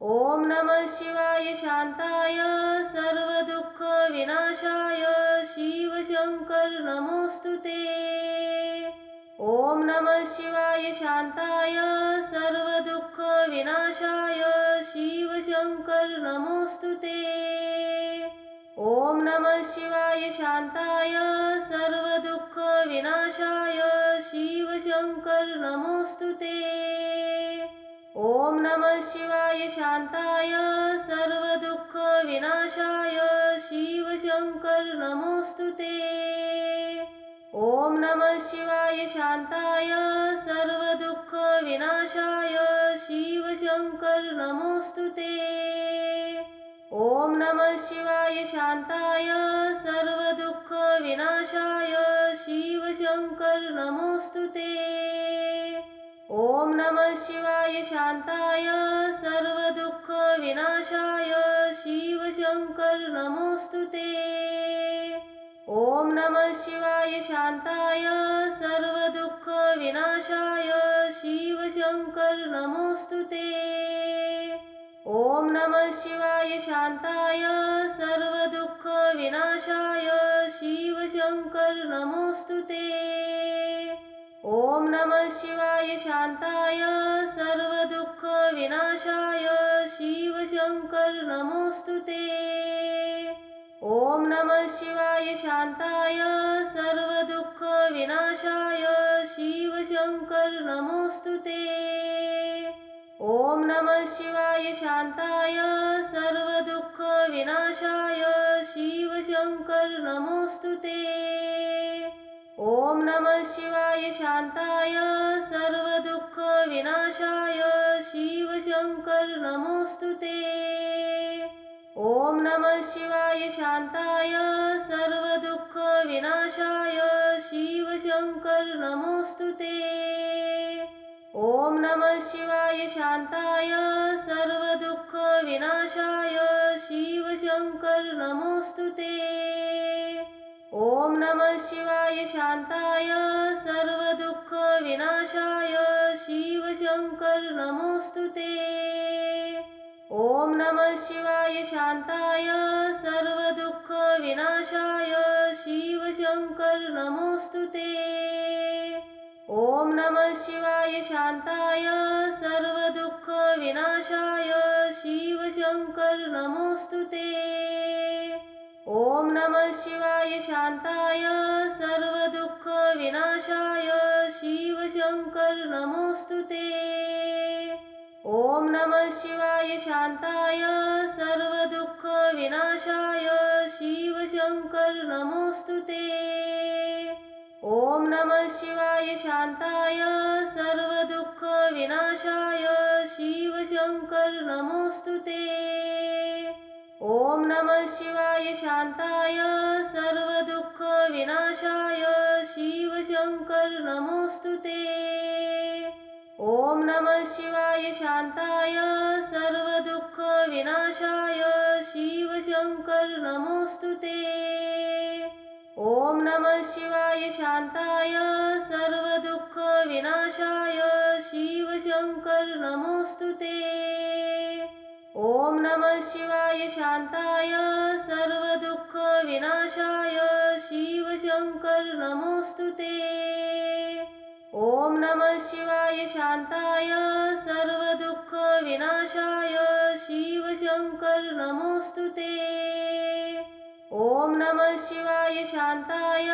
ओम नमः शिवाय शांताय सर्वदुःख विनाशाय शिव शंकर नमोस्तुते। ओम नमः शिवाय शांताय सर्वदुःख विनाशाय शिव शंकर नमोस्तुते। ओम नमः शिवाय शांताय सर्वदुःख विनाशाय शिव शंकर नमोस्तुते। ओम नमः शिवाय शांताय सर्वदुःख विनाशाय शिव शंकर नमोस्तुते। ओम नमः शिवाय शांताय सर्वदुःख विनाशाय शिव शंकर नमोस्तुते। ओम नमः शिवाय शांताय सर्वदुःख विनाशाय शिव शंकर नमोस्तुते। ओम नमः शिवाय शांताय सर्वदुःख विनाशाय शिव शंकर नमोस्तुते। ओम नमः शिवाय शांताय सर्वदुःख विनाशाय शिव शंकर नमोस्तुते। ओम नमः शिवाय शांताय सर्वदुःख विनाशाय शिव शंकर नमोस्तुते। ओम नमः शिवाय शांताय सर्वदुःख विनाशाय शिव शंकर नमोस्तुते। ओम नमः शिवाय शांताय सर्वदुःख विनाशाय शिव शंकर नमोस्तुते। ओम नमः शिवाय शांताय सर्वदुःख विनाशाय शिव शंकर नमोस्तुते। ओम नमः शिवाय शांताय सर्वदुःख विनाशाय शिव शंकर नमोस्तुते। ओम नमः शिवाय शांताय सर्वदुःख विनाशाय शिव शंकर नमोस्तुते। ओम नमः शिवाय शांताय सर्वदुःख विनाशाय शिव शंकर नमोस्तुते। ओम नमः शिवाय शांताय सर्वदुःख विनाशाय शिव शंकर नमोस्तुते। ओम नमः शिवाय शांताय सर्वदुःख विनाशाय शिव शंकर नमोस्तुते। ओम नमः शिवाय शांताय सर्वदुःख विनाशाय शिव शंकर नमोस्तुते। ओम नमः शिवाय शांताय सर्वदुःख विनाशाय शिव शंकर नमोस्तुते। ओम नमः शिवाय शांताय सर्वदुःख विनाशाय शिव शंकर नमोस्तुते। ओम नमः शिवाय शांताय सर्वदुःख विनाशाय शिव शंकर नमोस्तुते। ओम नमः शिवाय शांताय सर्वदुःख विनाशाय शिव शंकर नमोस्तुते। ओम नमः शिवाय शांताय सर्वदुःख विनाशाय शिव शंकर नमोस्तुते। ओम नमः शिवाय शांताय सर्वदुःख विनाशाय शिव शंकर नमोस्तुते। ओम नमः शिवाय शांताय सर्वदुःख विनाशाय शिव शंकर नमोस्तुते। ओम नमः शिवाय शांताय सर्वदुःख विनाशाय शिव शंकर नमोस्तुते। ओम नमः शिवाय शांताय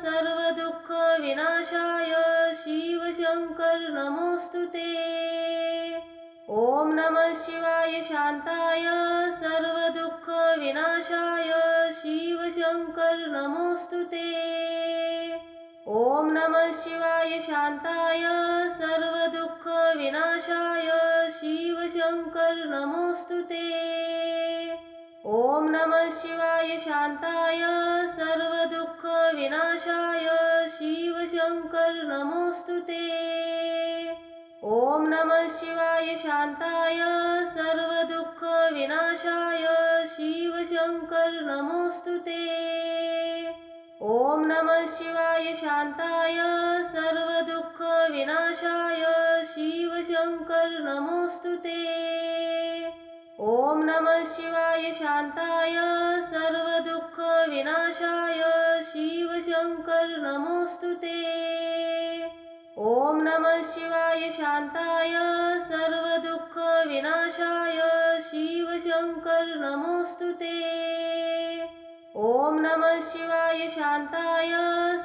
सर्वदुःख विनाशाय शिव शंकर नमोस्तुते। ओम नमः शिवाय शांताय सर्वदुःख विनाशाय शिव शंकर नमोस्तुते। ओम नमः शिवाय शांताय सर्वदुःख विनाशाय शिव शंकर नमोस्तुते। ओम नमः शिवाय शांताय सर्वदुःख विनाशाय शिव शंकर नमोस्तुते। ओम नमः शिवाय शांताय सर्वदुःख विनाशाय शिव शंकर नमोस्तुते। ओम नमः शिवाय शांताय सर्वदुःख विनाशाय शिव शंकर नमोस्तुते। ॐ नमः शिवाय शान्ताय सर्वदुःखविनाशाय शिवशङ्कर नमोऽस्तु ते। ॐ नमः शिवाय शान्ताय सर्वदुःखविनाशाय शिवशङ्कर नमोऽस्तु ते। ॐ नमः शिवाय शान्ताय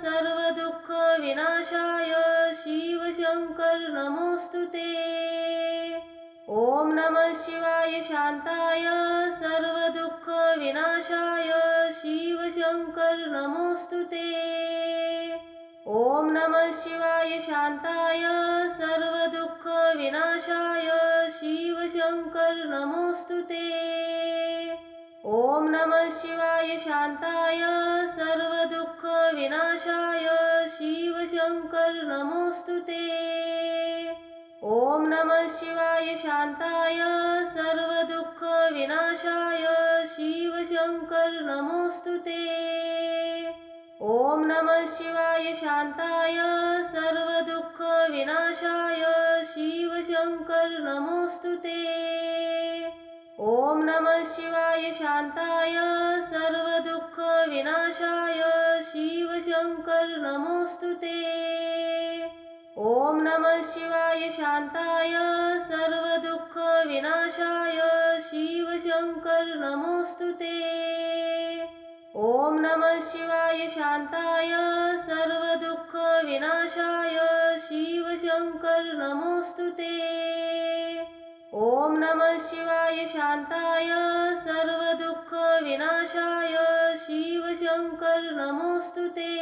सर्वदुःखविनाशाय शिवशङ्कर नमोऽस्तु ते। ॐ नमः शिवाय शान्ताय सर्वदुःखविनाशाय शिवशङ्कर नमोऽस्तु ते। ॐ नमः शिवाय शान्ताय सर्वदुःखविनाशाय शिवशङ्कर नमोऽस्तु ते। ॐ नमः शिवाय शान्ताय सर्वदुःखविनाशाय शिवशङ्कर नमोऽस्तु ते। ॐ नमः शिवाय शान्ताय सर्वदुःखविनाशाय शिवशङ्कर नमोऽस्तु ते। ॐ नमः शिवाय शान्ताय सर्वदुःखविनाशाय शिवशङ्कर नमोऽस्तु ते। ॐ नमः शिवाय शान्ताय सर्वदुःखविनाशाय शिवशङ्कर नमोऽस्तु ते। ॐ नमः शिवाय शान्ताय सर्वदुःखविनाशाय शिवशङ्कर नमोऽस्तु ते। ॐ नमः शिवाय शान्ताय सर्वदुःखविनाशाय शिवशङ्कर नमोऽस्तु ते। ॐ नमः शिवाय शान्ताय सर्वदुःखविनाशाय शिवशङ्कर नमोऽस्तु ते।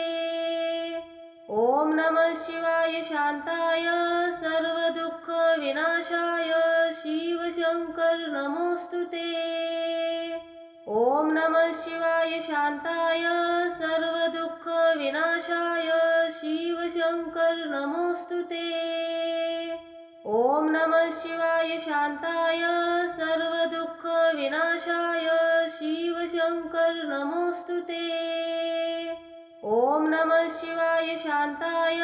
ॐ नमः शिवाय शान्ताय सर्वदुःखविनाशाय शिवशङ्कर नमोऽस्तु ते। ॐ नमः शिवाय शान्ताय सर्वदुःखविनाशाय शिवशङ्कर नमोऽस्तु ते। ॐ नमः शिवाय शान्ताय सर्वदुःखविनाशाय शिवशङ्कर नमोऽस्तु ते। ॐ नमः शिवाय शान्ताय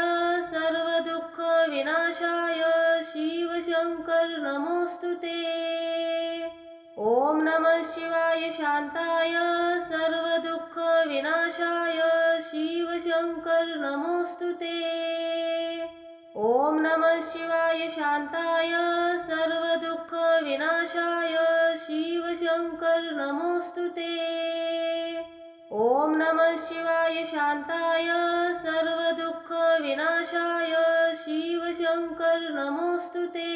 सर्वदुःखविनाशाय शिवशङ्कर नमोऽस्तु ते। ॐ नमः शिवाय शान्ताय सर्वदुःखविनाशाय शिवशङ्कर नमोऽस्तु ते। ॐ नमः शिवाय शान्ताय सर्वदुःखविनाशाय शिवशङ्कर नमोऽस्तु ते। ॐ नमः शिवाय शान्ताय सर्वदुःखविनाशाय शिवशङ्कर नमोऽस्तु ते।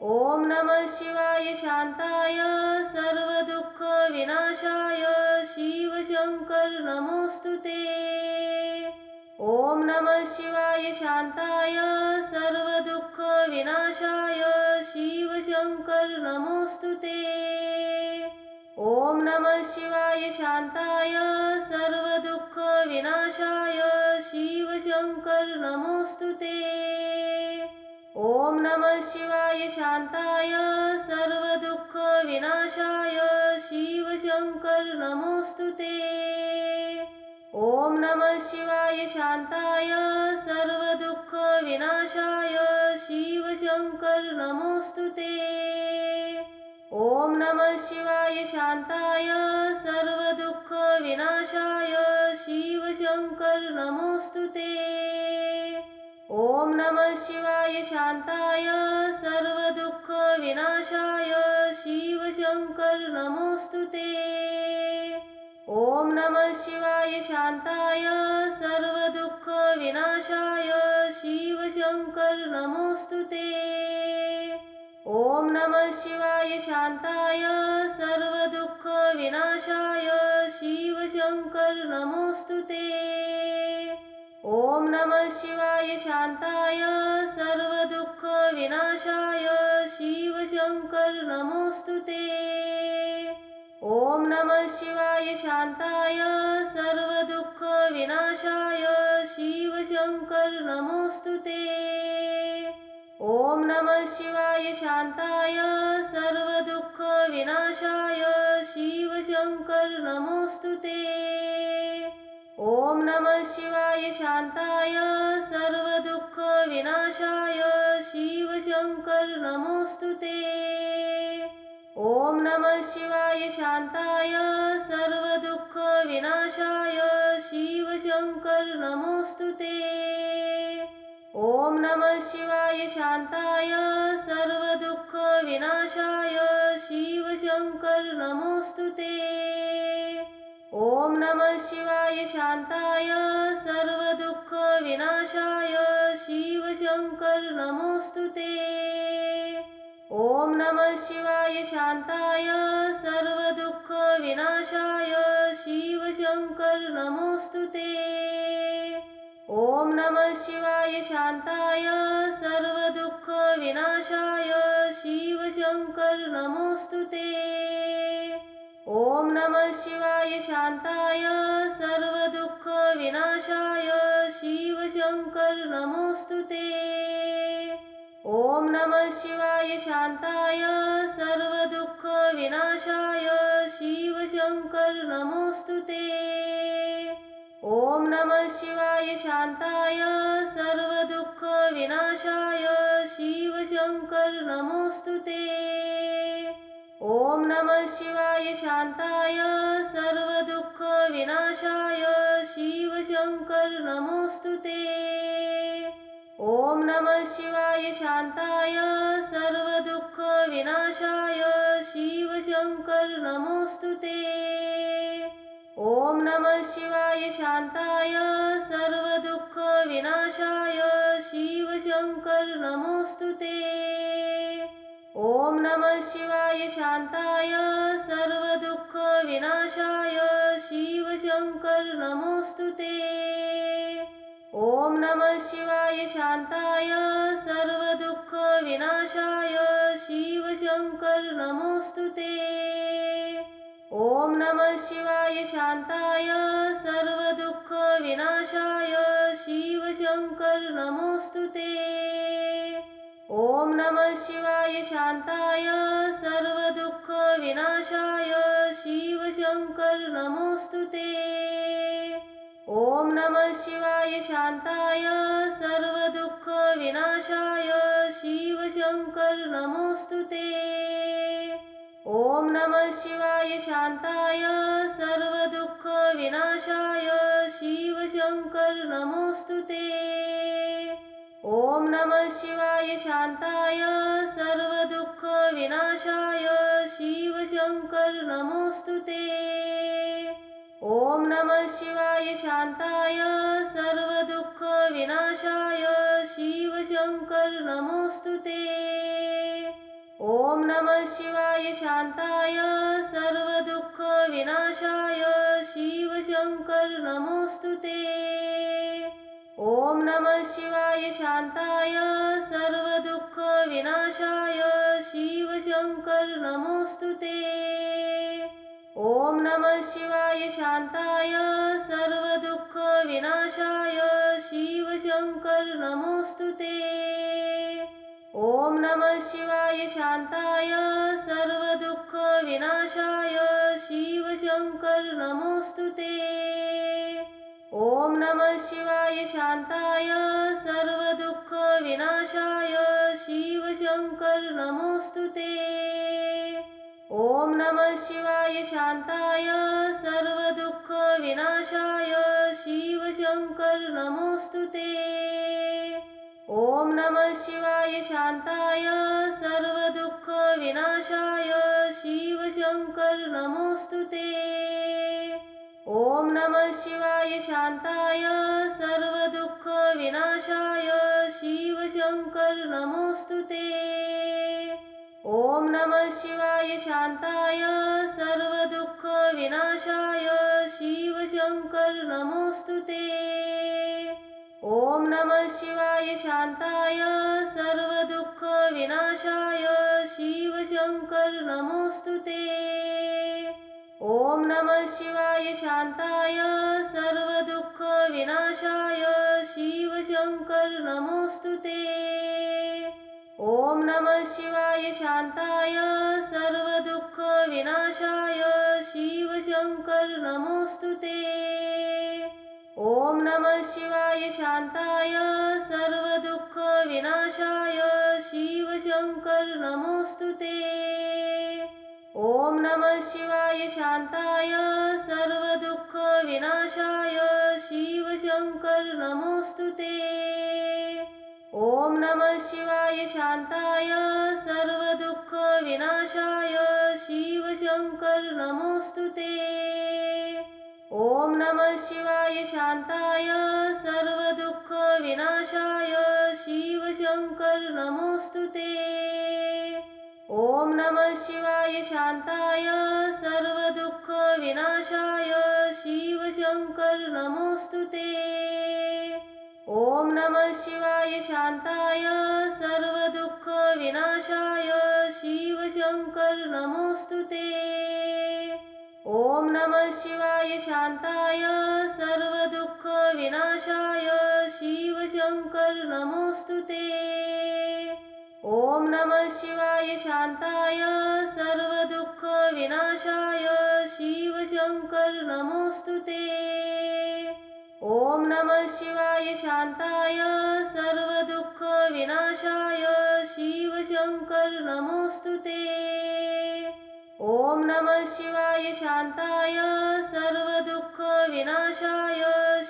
ॐ नमः शिवाय शान्ताय सर्वदुःखविनाशाय शिवशङ्कर नमोऽस्तु ते। ॐ नमः शिवाय शान्ताय सर्वदुःखविनाशाय शिवशङ्कर नमोऽस्तु ते। ॐ नमः शिवाय शान्ताय सर्वदुःखविनाशाय शिवशङ्कर नमोऽस्तु ते। ॐ नमः शिवाय शान्ताय सर्वदुःखविनाशाय शिवशङ्कर नमोऽस्तु ते। ॐ नमः शिवाय शान्ताय सर्वदुःखविनाशाय शिवशङ्कर नमोऽस्तु ते। ॐ नमः शिवाय शान्ताय सर्वदुःखविनाशाय शिवशङ्कर नमोऽस्तु ते। ॐ नमः शिवाय शान्ताय सर्वदुःखविनाशाय शिवशङ्कर नमोऽस्तु ते। ॐ नमः शिवाय शान्ताय सर्वदुःखविनाशाय शिवशङ्कर नमोऽस्तु ते। ॐ नमः शिवाय शान्ताय सर्वदुःखविनाशाय शिवशङ्कर नमोऽस्तु ते। ॐ नमः शिवाय शान्ताय सर्वदुःखविनाशाय शिवशङ्कर नमोऽस्तु ते। ॐ नमः शिवाय शान्ताय सर्वदुःखविनाशाय शिवशङ्कर नमोऽस्तु ते। ॐ नमः शिवाय शान्ताय सर्वदुःखविनाशाय शिवशङ्कर नमोऽस्तु ते। ॐ नमः शिवाय शान्ताय सर्वदुःखविनाशाय शिवशङ्कर नमोऽस्तु ते। ॐ नमः शिवाय शान्ताय सर्वदुःखविनाशाय शिवशङ्कर नमोऽस्तु ते। ॐ नमः शिवाय शान्ताय सर्वदुःखविनाशाय शिवशङ्कर नमोऽस्तु ते। ॐ नमः शिवाय शान्ताय सर्वदुःखविनाशाय शिवशङ्कर नमोऽस्तु ते। ॐ नमः शिवाय शान्ताय सर्वदुःखविनाशाय शिवशङ्कर नमोऽस्तु ते। ॐ नमः शिवाय शान्ताय सर्वदुःखविनाशाय शिवशङ्कर नमोऽस्तु ते। ॐ नमः शिवाय शान्ताय सर्वदुःखविनाशाय शिवशङ्कर नमोऽस्तु ते। ॐ नमः शिवाय शान्ताय सर्वदुःखविनाशाय शिवशङ्कर नमोऽस्तु ते। ॐ नमः शिवाय शान्ताय सर्वदुःखविनाशाय शिवशङ्कर नमोऽस्तु ते। ॐ नमः शिवाय शान्ताय सर्वदुःखविनाशाय शिवशङ्कर नमोऽस्तु ते। ॐ नमः शिवाय शान्ताय सर्वदुःखविनाशाय शिवशङ्कर नमोऽस्तु ते। ॐ नमः शिवाय शान्ताय सर्वदुःखविनाशाय शिवशङ्कर नमोऽस्तु ते। ॐ नमः शिवाय शान्ताय सर्वदुःखविनाशाय शिवशङ्कर नमोऽस्तु ते। ॐ नमः शिवाय शान्ताय सर्वदुःखविनाशाय शिवशङ्कर नमोऽस्तु ते। ॐ नमः शिवाय शान्ताय सर्वदुःखविनाशाय शिवशङ्कर नमोऽस्तु ते। ॐ नमः शिवाय शान्ताय सर्वदुःखविनाशाय शिवशङ्कर नमोऽस्तु ते। ॐ नमः शिवाय शान्ताय सर्वदुःखविनाशाय शिवशङ्कर नमोऽस्तु ते। ॐ नमः शिवाय शान्ताय सर्वदुःखविनाशाय शिवशङ्कर नमोऽस्तु ते। ॐ नमः शिवाय शान्ताय सर्वदुःखविनाशाय शिवशङ्कर नमोऽस्तु ते। ॐ नमः शिवाय शान्ताय सर्वदुःखविनाशाय शिवशङ्कर नमोऽस्तु ते। ॐ नमः शिवाय शान्ताय सर्वदुःखविनाशाय शिवशङ्कर नमोऽस्तु ते। ॐ नमः शिवाय शान्ताय सर्वदुःखविनाशाय शिवशङ्कर नमोऽस्तु ते। ॐ नमः शिवाय शान्ताय सर्वदुःखविनाशाय शिवशङ्कर नमोऽस्तु ते। ॐ नमः शिवाय शान्ताय सर्वदुःखविनाशाय शिवशङ्कर नमोऽस्तु ते। ॐ नमः शिवाय शान्ताय सर्वदुःखविनाशाय शिवशङ्कर नमोऽस्तु ते। ॐ नमः शिवाय शान्ताय सर्वदुःखविनाशाय शिवशङ्कर नमोऽस्तु ते। ॐ नमः शिवाय शान्ताय सर्वदुःखविनाशाय शिवशङ्कर नमोऽस्तु ते। ॐ नमः शिवाय शान्ताय सर्वदुःखविनाशाय शिवशङ्कर नमोऽस्तु ते। ॐ नमः शिवाय शान्ताय सर्वदुःखविनाशाय शिवशङ्कर नमोऽस्तु ते। ॐ नमः शिवाय शान्ताय सर्वदुःखविनाशाय शिवशङ्कर नमोऽस्तु ते। ॐ नमः शिवाय शान्ताय सर्वदुःखविनाशाय शिवशङ्कर नमोऽस्तु ते। ॐ नमः शिवाय शान्ताय सर्वदुःखविनाशाय शिवशङ्कर नमोऽस्तु ते। ॐ नमः शिवाय शान्ताय सर्वदुःखविनाशाय शिवशङ्कर नमोऽस्तु ते। ॐ नमः शिवाय शान्ताय सर्वदुःखविनाशाय शिवशङ्कर नमोऽस्तु ते। ॐ नमः शिवाय शान्ताय सर्वदुःखविनाशाय शिवशङ्कर नमोऽस्तु ते। ॐ नमः शिवाय शान्ताय सर्वदुःखविनाशाय शिवशङ्कर नमोऽस्तु ते। ॐ नमः शिवाय शान्ताय सर्वदुःखविनाशाय शिवशङ्कर नमोऽस्तु ते। ॐ नमः शिवाय शान्ताय सर्वदुःखविनाशाय शिवशङ्कर नमोऽस्तु ते। ॐ नमः शिवाय शान्ताय सर्वदुःखविनाशाय शिवशङ्कर नमोऽस्तु ते। ॐ नमः शिवाय शान्ताय सर्वदुःखविनाशाय शिवशङ्कर नमोऽस्तु ते। ॐ नमः शिवाय शान्ताय सर्वदुःखविनाशाय शिवशङ्कर नमोऽस्तु ते। ॐ नमः शिवाय शान्ताय सर्वदुःखविनाशाय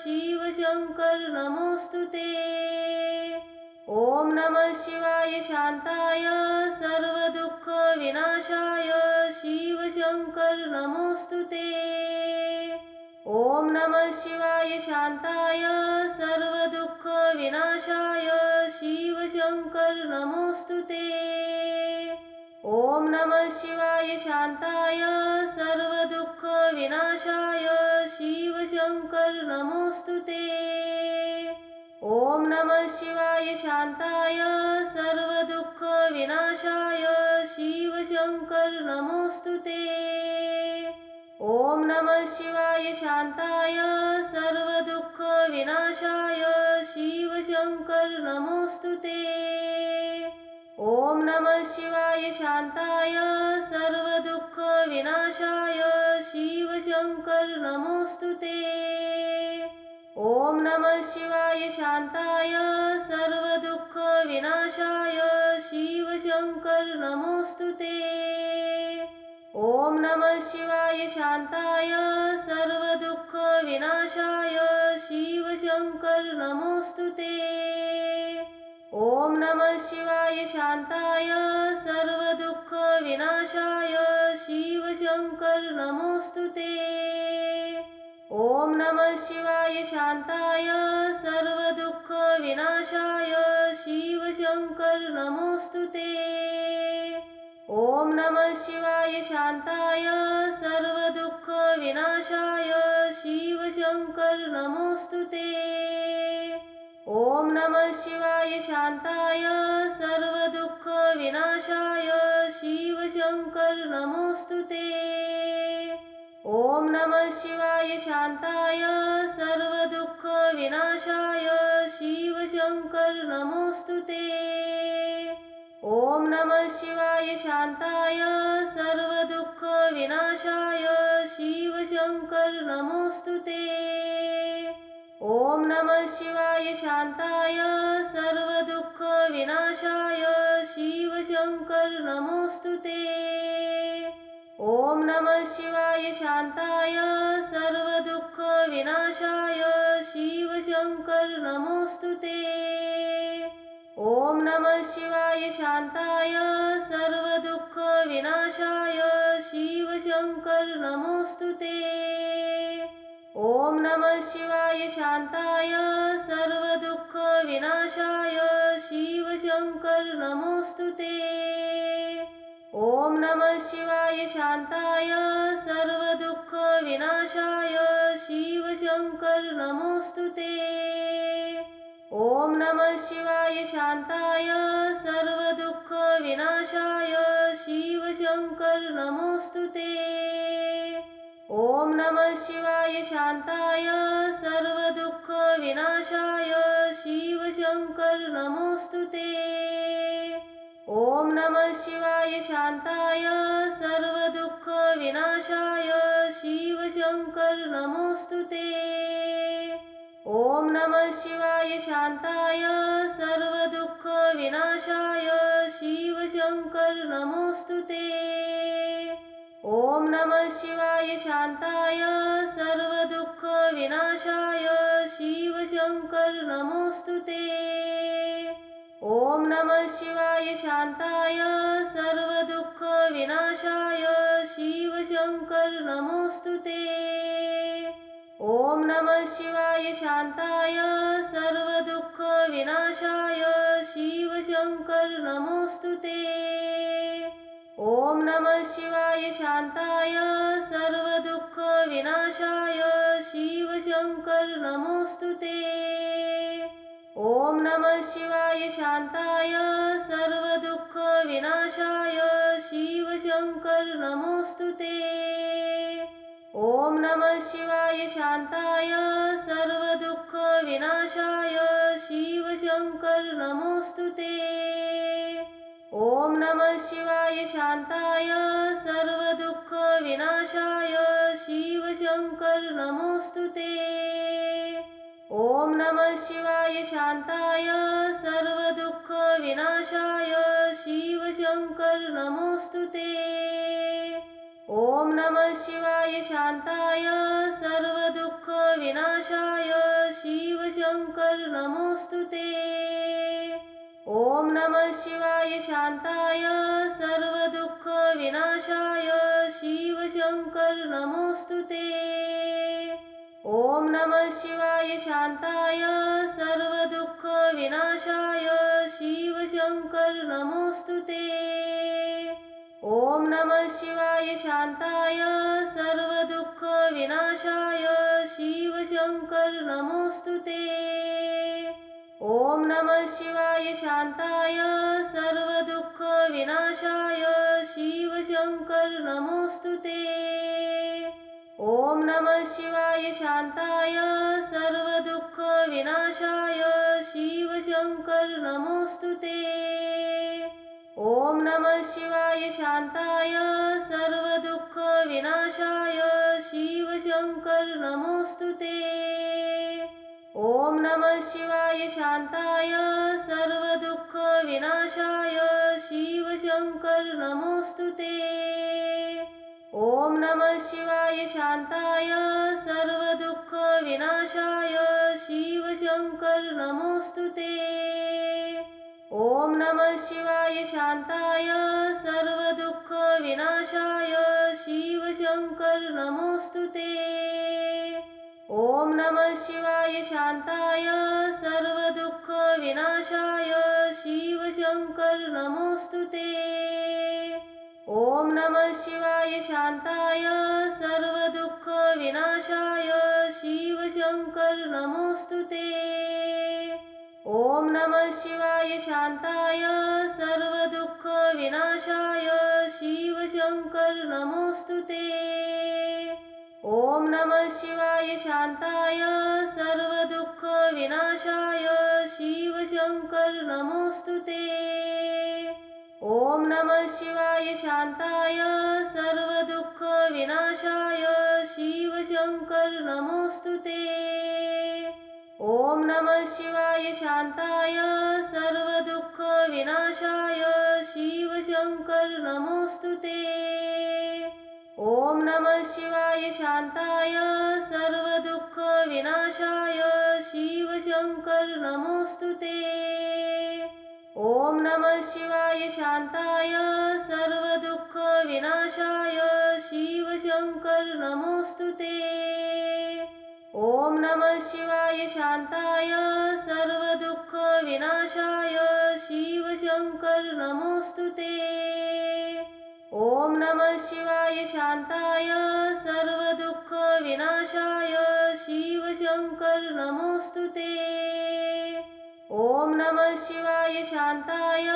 शिवशङ्कर नमोऽस्तु ते। ॐ नमः शिवाय शान्ताय सर्वदुःखविनाशाय शिवशङ्कर नमोऽस्तु ते। ॐ नमः शिवाय शान्ताय सर्वदुःखविनाशाय शिवशङ्कर नमोऽस्तु ते। ॐ नमः शिवाय शान्ताय सर्वदुःखविनाशाय शिवशङ्कर नमोऽस्तु ते। ॐ नमः शिवाय शान्ताय सर्वदुःखविनाशाय शिवशङ्कर नमोऽस्तु ते। ॐ नमः शिवाय शान्ताय सर्वदुःखविनाशाय शिवशङ्कर नमोऽस्तु ते। ॐ नमः शिवाय शान्ताय सर्वदुःखविनाशाय शिवशङ्कर नमोऽस्तु ते। ॐ नमः शिवाय शान्ताय सर्वदुःखविनाशाय शिवशङ्कर नमोऽस्तु ते। ॐ नमः शिवाय शान्ताय सर्वदुःखविनाशाय शिवशङ्कर नमोऽस्तु ते। ॐ नमः शिवाय शान्ताय सर्वदुःखविनाशाय शिवशङ्कर नमोऽस्तु ते। ॐ नमः शिवाय शान्ताय सर्वदुःखविनाशाय शिवशङ्कर नमोऽस्तु ते। ॐ नमः शिवाय शान्ताय सर्वदुःखविनाशाय शिवशङ्कर नमोऽस्तु ते। ॐ नमः शिवाय शान्ताय सर्वदुःखविनाशाय शिवशङ्कर नमोऽस्तु ते। ॐ नमः शिवाय शान्ताय सर्वदुःखविनाशाय शिवशङ्कर नमोऽस्तु ते। ॐ नमः शिवाय शान्ताय सर्वदुःखविनाशाय शिवशङ्कर नमोऽस्तु ते। ॐ नमः शिवाय शान्ताय सर्वदुःखविनाशाय शिवशङ्कर नमोऽस्तु ते। ॐ नमः शिवाय शान्ताय सर्वदुःखविनाशाय शिवशङ्कर नमोऽस्तु ते। ॐ नमः शिवाय शान्ताय सर्वदुःखविनाशाय शिवशङ्कर नमोऽस्तु ते। ॐ नमः शिवाय शान्ताय सर्वदुःखविनाशाय शिवशङ्कर नमोऽस्तु ते। ॐ नमः शिवाय शान्ताय सर्वदुःखविनाशाय शिवशङ्कर नमोऽस्तु ते। ॐ नमः शिवाय शान्ताय सर्वदुःखविनाशाय शिवशङ्कर नमोऽस्तु ते। ॐ नमः शिवाय शान्ताय सर्वदुःखविनाशाय शिवशङ्कर नमोऽस्तु ते। ॐ नमः शिवाय शान्ताय सर्वदुःखविनाशाय शिवशङ्कर नमोऽस्तु ते। ॐ नमः शिवाय शान्ताय सर्वदुःखविनाशाय शिवशङ्कर नमोऽस्तु ते। ओम नमः शिवाय शांताय सर्वदुःखविनाशाय शिवशंकर नमोस्तुते। ओम नमः शिवाय शांताय सर्वदुःखविनाशाय शिवशंकर नमोस्तुते। ओम नमः शिवाय शांताय सर्वदुःखविनाशाय शिवशंकर नमोस्तुते। ओम नमः शिवाय शांताय सर्वदुःखविनाशाय शिवशंकर नमोस्तुते। ओम नमः शिवाय शांताय सर्वदुःखविनाशाय शिवशंकर नमोस्तुते। ओम नमः शिवाय शांताय सर्वदुःखविनाशाय शिवशंकर नमोस्तुते। ओम नमः शिवाय शांताय सर्वदुःखविनाशाय शिवशंकर नमोस्तुते। ओम नमः शिवाय शांताय सर्वदुःखविनाशाय शिवशंकर नमोस्तुते। ओम नमः शिवाय शांताय सर्वदुःखविनाशाय शिवशंकर नमोस्तुते। ओम नमः शिवाय शांताय सर्वदुःखविनाशाय शिवशंकर नमोस्तुते। ओम नमः शिवाय शांताय सर्वदुःखविनाशाय शिवशंकर नमोस्तुते। ओम नमः शिवाय शांताय सर्वदुःखविनाशाय शिवशंकर नमोस्तुते। ओम नमः शिवाय शांताय सर्वदुःखविनाशाय शिवशंकर नमोस्तुते। ओम नमः शिवाय शांताय सर्वदुःखविनाशाय शिवशंकर नमोस्तुते। ओम नमः शिवाय शांताय सर्वदुःखविनाशाय शिवशंकर नमोस्तुते। ओम नमः शिवाय शांताय सर्वदुःखविनाशाय शिवशंकर नमोस्तुते। ओम नमः शिवाय शांताय सर्वदुःखविनाशाय शिवशंकर नमोस्तुते। ओम नमः शिवाय शांताय सर्वदुःखविनाशाय शिवशंकर नमोस्तुते। ओम नमः शिवाय शांताय सर्वदुःखविनाशाय शिवशंकर नमोस्तुते। ओम नमः शिवाय शांताय सर्वदुःखविनाशाय शिवशंकर नमोस्तुते। ओम नमः शिवाय शांताय सर्वदुःखविनाशाय शिवशंकर नमोस्तुते। ओम नमः शिवाय शांताय सर्वदुःखविनाशाय शिवशंकर नमोस्तुते। ओम नमः शिवाय शांताय सर्वदुःखविनाशाय शिवशंकर नमोस्तुते। ओम नमः शिवाय शांताय सर्वदुःखविनाशाय शिवशंकर नमोस्तुते। ओम नमः शिवाय शांताय सर्वदुःखविनाशाय शिवशंकर नमोस्तुते। ओम नमः शिवाय शांताय सर्वदुःखविनाशाय शिवशंकर नमोस्तुते। ओम नमः शिवाय शांताय सर्वदुःखविनाशाय शिवशंकर नमोस्तुते। ओम नमः शिवाय शांताय सर्वदुःखविनाशाय शिवशंकर नमोस्तुते। ओम नमः शिवाय शांताय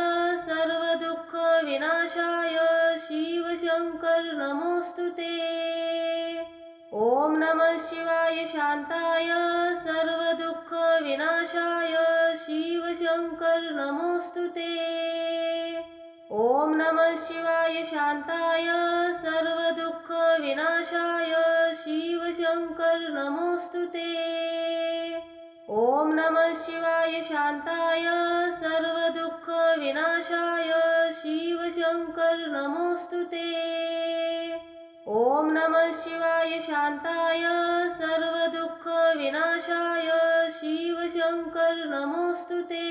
सर्वदुःखविनाशाय शिवशंकर नमोस्तुते। ओम नमः शिवाय शांताय सर्वदुःखविनाशाय शिवशंकर नमोस्तुते। ओम नमः शिवाय शांताय सर्वदुःखविनाशाय शिवशंकर नमोस्तुते। ओम नमः शिवाय शांताय सर्वदुःखविनाशाय शिवशंकर नमोस्तुते। ॐ नमः शिवाय शान्ताय सर्वदुःखविनाशाय शिवशङ्कर नमोऽस्तु ते।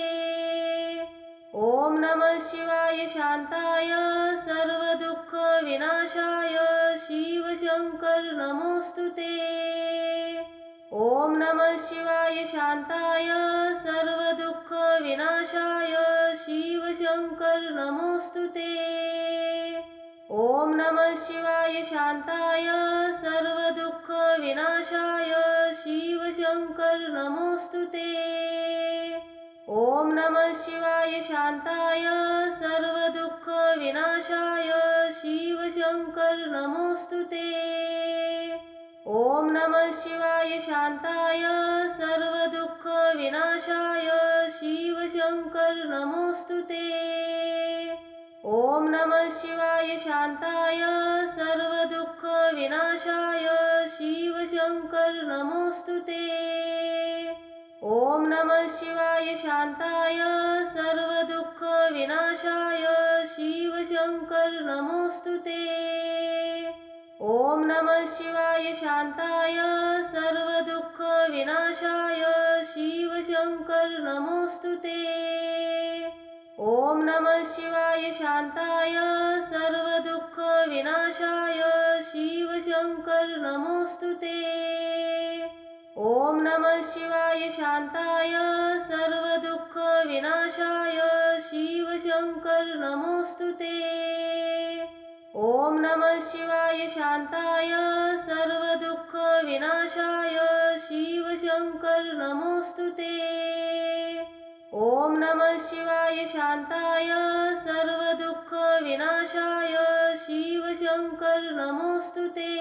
ॐ नमः शिवाय शान्ताय सर्वदुःखविनाशाय शिवशङ्कर नमोऽस्तु ते। ॐ नमः शिवाय शान्ताय सर्वदुःखविनाशाय शिवशङ्कर नमोऽस्तु ते। ॐ नमः शिवाय शान्ताय सर्वदुःखविनाशाय शिवशङ्कर नमोऽस्तु ते। ॐ नमः शिवाय शान्ताय सर्वदुःखविनाशाय शिवशङ्कर नमोऽस्तु ते। ॐ नमः शिवाय शान्ताय सर्वदुःखविनाशाय शिवशङ्कर नमोऽस्तु ते। ॐ नमः शिवाय शान्ताय सर्वदुःखविनाशाय शिवशङ्कर नमोऽस्तु ते। ॐ नमः शिवाय शान्ताय सर्वदुःखविनाशाय शिवशङ्कर नमोऽस्तु ते। ॐ नमः शिवाय शान्ताय सर्वदुःखविनाशाय शिवशङ्कर नमोऽस्तु ते। ॐ नमः शिवाय शान्ताय सर्वदुःखविनाशाय शिवशङ्कर नमोऽस्तु ते। ॐ नमः शिवाय शान्ताय सर्वदुःखविनाशाय शिवशङ्कर नमोऽस्तु ते। ॐ नमः शिवाय शान्ताय सर्वदुःखविनाशाय शिवशङ्कर नमोऽस्तु ते। ॐ नमः शिवाय शान्ताय सर्वदुःखविनाशाय शिवशङ्कर नमोऽस्तु ते।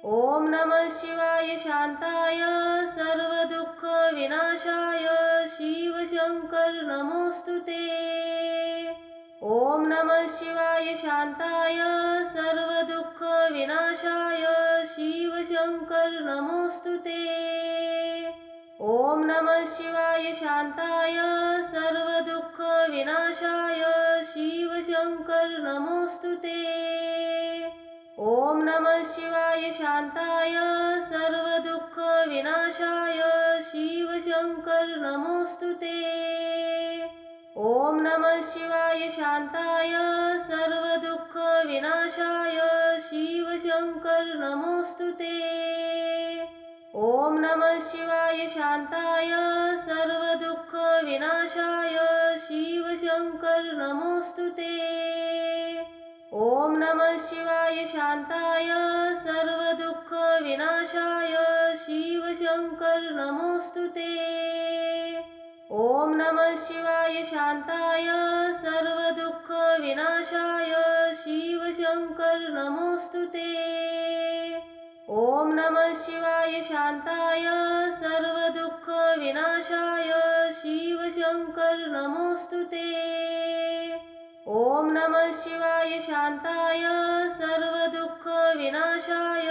ॐ नमः शिवाय शान्ताय सर्वदुःखविनाशाय शिवशङ्कर नमोऽस्तु ते। ॐ नमः शिवाय शान्ताय सर्वदुःखविनाशाय शिवशङ्कर नमोऽस्तु ते। ॐ नमः शिवाय शान्ताय सर्वदुःखविनाशाय शिवशङ्कर नमोऽस्तु ते। ॐ नमः शिवाय शान्ताय सर्वदुःखविनाशाय शिवशङ्कर नमोऽस्तु ते। ॐ नमः शिवाय शान्ताय सर्वदुःखविनाशाय शिवशङ्कर नमोऽस्तु ते। ॐ नमः शिवाय शान्ताय सर्वदुःखविनाशाय शिवशङ्कर नमोऽस्तु ते। ॐ नमः शिवाय शान्ताय सर्वदुःखविनाशाय शिवशङ्कर नमोऽस्तु ते। ॐ नमः शिवाय शान्ताय सर्वदुःखविनाशाय शिवशङ्कर नमोऽस्तु ते। ॐ नमः शिवाय शान्ताय सर्वदुःखविनाशाय शिवशङ्कर नमोऽस्तु ते। ॐ नमः शिवाय शान्ताय सर्वदुःखविनाशाय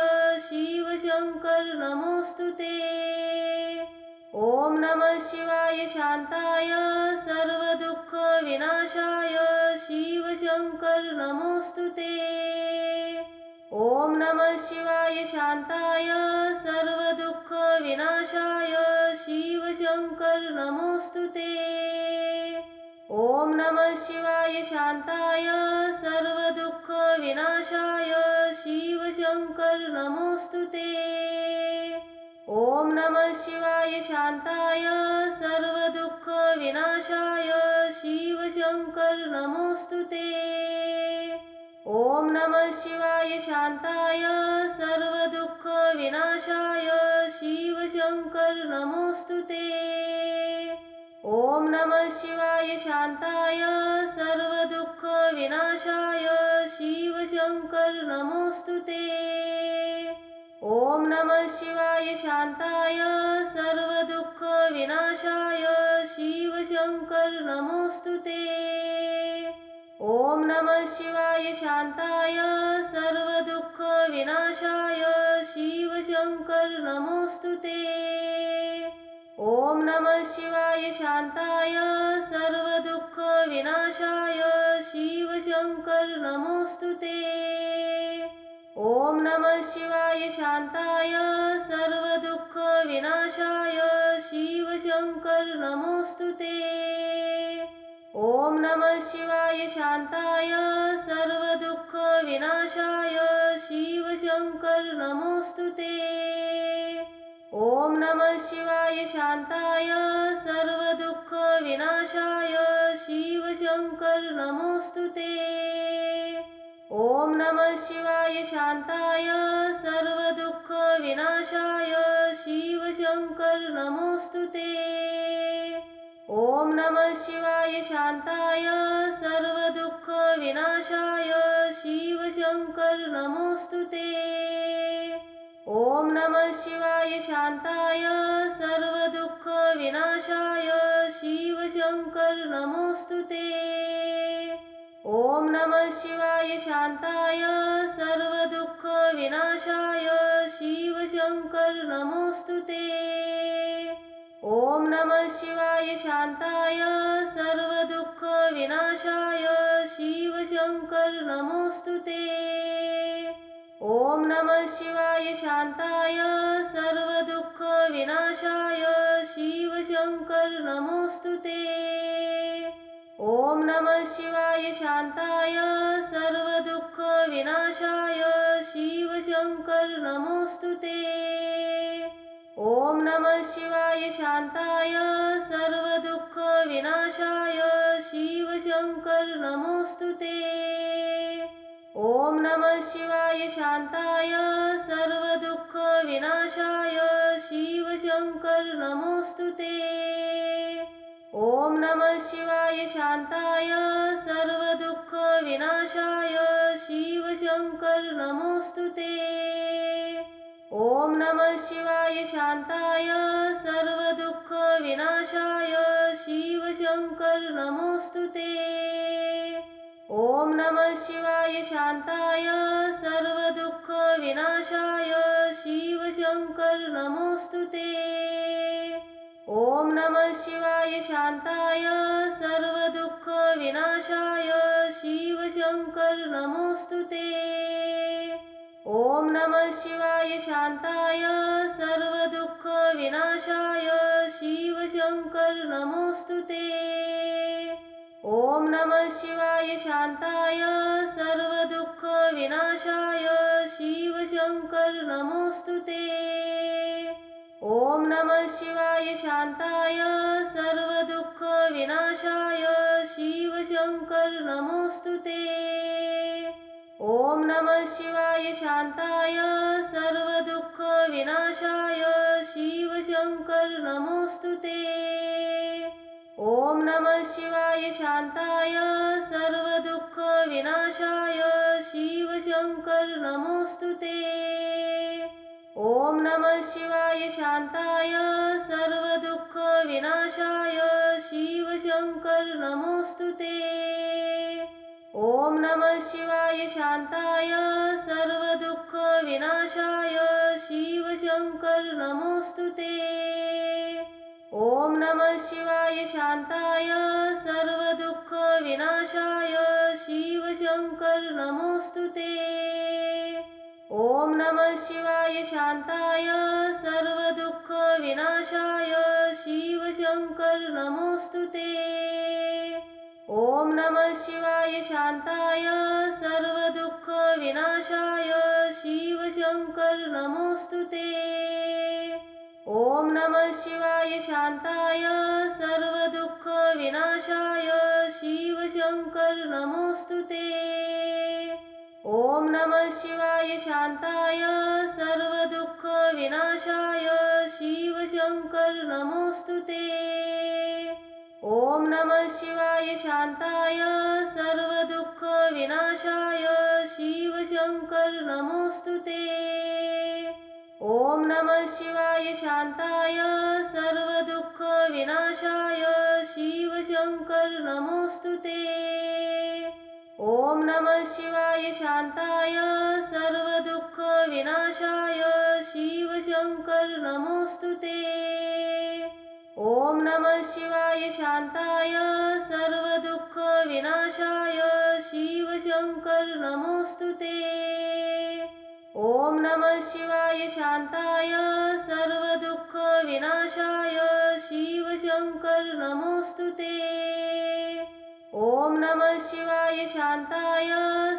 शिवशङ्कर नमोऽस्तु ते। ॐ नमः शिवाय शान्ताय सर्वदुःखविनाशाय शिवशङ्कर नमोऽस्तु ते। ॐ नमः शिवाय शान्ताय सर्वदुःखविनाशाय शिवशङ्कर नमोऽस्तु ते। ॐ नमः शिवाय शान्ताय सर्वदुःखविनाशाय शिवशङ्कर नमोऽस्तु ते। ॐ नमः शिवाय शान्ताय सर्वदुःखविनाशाय शिवशङ्कर नमोऽस्तु ते। ॐ नमः शिवाय शान्ताय सर्वदुःखविनाशाय शिवशङ्कर नमोऽस्तु ते। ॐ नमः शिवाय शान्ताय सर्वदुःखविनाशाय शिवशङ्कर नमोऽस्तु ते। ॐ नमः शिवाय शान्ताय सर्वदुःखविनाशाय शिवशङ्कर नमोऽस्तु ते। ॐ नमः शिवाय शान्ताय सर्वदुःखविनाशाय शिवशङ्कर नमोऽस्तु ते। ॐ नमः शिवाय शान्ताय सर्वदुःखविनाशाय शिवशङ्कर नमोऽस्तु ते। शिवाय शान्ताय सर्वदुःखविनाशाय शिवशङ्कर नमोऽस्तु ते। ॐ नमः शिवाय शान्ताय सर्वदुःखविनाशाय शिवशङ्कर नमोऽस्तु ते। ॐ नमः शिवाय शान्ताय सर्वदुःखविनाशाय शिवशङ्कर नमोऽस्तु ते। ॐ नमः शिवाय शान्ताय सर्वदुःखविनाशाय शिवशङ्कर नमोऽस्तु ते। ॐ नमः शिवाय शान्ताय सर्वदुःखविनाशाय शिवशङ्कर नमोऽस्तु ते। ॐ नमः शिवाय शान्ताय सर्वदुःखविनाशाय शिवशङ्कर नमोऽस्तु ते। ॐ नमः शिवाय शान्ताय सर्वदुःखविनाशाय शिवशङ्कर नमोऽस्तु ते। ॐ नमः शिवाय शान्ताय सर्वदुःखविनाशाय शिवशङ्कर नमोऽस्तु ते। ॐ नमः शिवाय शान्ताय सर्वदुःखविनाशाय शिवशङ्कर नमोऽस्तु ते। ॐ नमः शिवाय शान्ताय सर्वदुःखविनाशाय शिवशङ्कर नमोऽस्तु ते। ॐ नमः शिवाय शान्ताय सर्वदुःखविनाशाय शिवशङ्कर नमोऽस्तु ते। ॐ नमः शिवाय शान्ताय सर्वदुःखविनाशाय शिवशङ्कर नमोऽस्तु ते। ॐ नमः शिवाय शान्ताय सर्वदुःखविनाशाय शिवशङ्कर नमोऽस्तु ते। ॐ नमः शिवाय शान्ताय सर्वदुःखविनाशाय शिवशङ्कर नमोऽस्तु ते। ॐ नमः शिवाय शान्ताय सर्वदुःखविनाशाय शिवशङ्कर नमोऽस्तु ते। ॐ नमः शिवाय शान्ताय सर्वदुःखविनाशाय शिवशङ्कर नमोऽस्तु ते। ॐ नमः शिवाय शान्ताय सर्वदुःखविनाशाय शिवशङ्कर नमोऽस्तु ते। ॐ नमः शिवाय शान्ताय सर्वदुःखविनाशाय शिवशङ्कर नमोऽस्तु ते। ॐ नमः शिवाय शान्ताय सर्वदुःखविनाशाय शिवशङ्कर नमोऽस्तु ते। ॐ नमः शिवाय शान्ताय सर्वदुःखविनाशाय शिवशङ्कर नमोऽस्तु ते। ॐ नमः शिवाय शान्ताय सर्वदुःखविनाशाय शिवशङ्कर नमोऽस्तु ते। ॐ नमः शिवाय शान्ताय सर्वदुःखविनाशाय शिवशङ्कर नमोऽस्तु ते। ॐ नमः शिवाय शान्ताय सर्वदुःखविनाशाय शिवशङ्कर नमोऽस्तु ते। ॐ नमः शिवाय शान्ताय सर्वदुःखविनाशाय शिवशङ्कर नमोऽस्तु ते। ॐ नमः शिवाय शान्ताय सर्वदुःखविनाशाय शिवशङ्कर नमोऽस्तु ते। ॐ नमः शिवाय शान्ताय सर्वदुःखविनाशाय शिवशङ्कर नमोऽस्तु ते। ॐ नमः शिवाय शान्ताय सर्वदुःखविनाशाय शिवशङ्कर नमोऽस्तु ते। ॐ नमः शिवाय शान्ताय सर्वदुःखविनाशाय शिवशङ्कर नमोऽस्तु ते। ॐ नमः शिवाय शान्ताय सर्वदुःखविनाशाय शिवशङ्कर नमोऽस्तु ते। ॐ नमः शिवाय शान्ताय सर्वदुःखविनाशाय शिवशङ्कर नमोऽस्तु ते। ॐ नमः शिवाय शान्ताय सर्वदुःखविनाशाय शिवशङ्कर नमोऽस्तु ते। ॐ नमः शिवाय शान्ताय सर्वदुःखविनाशाय शिवशङ्कर नमोऽस्तु ते। ॐ नमः शिवाय शान्ताय सर्वदुःखविनाशाय शिवशङ्कर नमोऽस्तु ते। ॐ नमः शिवाय शान्ताय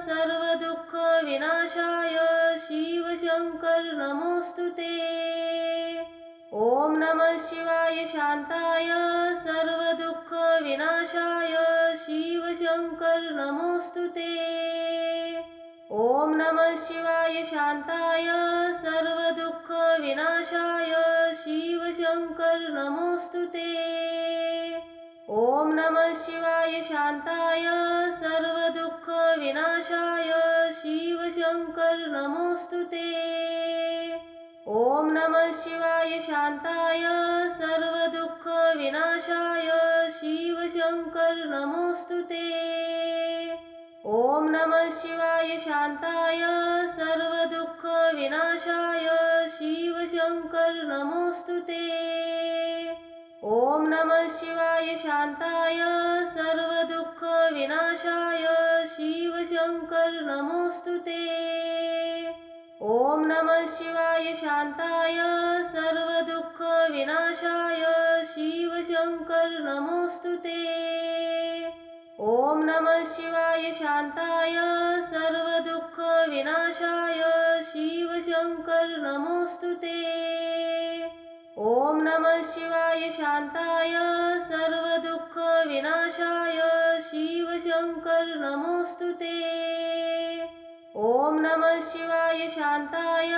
सर्वदुःखविनाशाय शिवशङ्कर नमोऽस्तु ते। ॐ नमः शिवाय शान्ताय सर्वदुःखविनाशाय शिवशङ्कर नमोऽस्तु ते। ॐ नमः शिवाय शान्ताय सर्वदुःखविनाशाय शिवशङ्कर नमोऽस्तु ते। ॐ नमः शिवाय शान्ताय सर्वदुःखविनाशाय शिवशङ्कर नमोऽस्तु ते। ॐ नमः शिवाय शान्ताय सर्वदुःखविनाशाय शिवशङ्कर नमोऽस्तु ते। ॐ नमः शिवाय शान्ताय सर्वदुःखविनाशाय शिवशङ्कर नमोऽस्तु ते। ॐ नमः शिवाय शान्ताय सर्वदुःखविनाशाय शिवशङ्कर नमोऽस्तु ते। ॐ नमः शिवाय शान्ताय सर्वदुःखविनाशाय शिवशङ्कर नमोऽस्तु ते। ॐ नमः शिवाय शान्ताय सर्वदुःखविनाशाय शिवशङ्कर नमोऽस्तु ते। ॐ नमः शिवाय शान्ताय सर्वदुःखविनाशाय शिवशङ्कर नमोऽस्तु ते। ॐ नमः शिवाय शान्ताय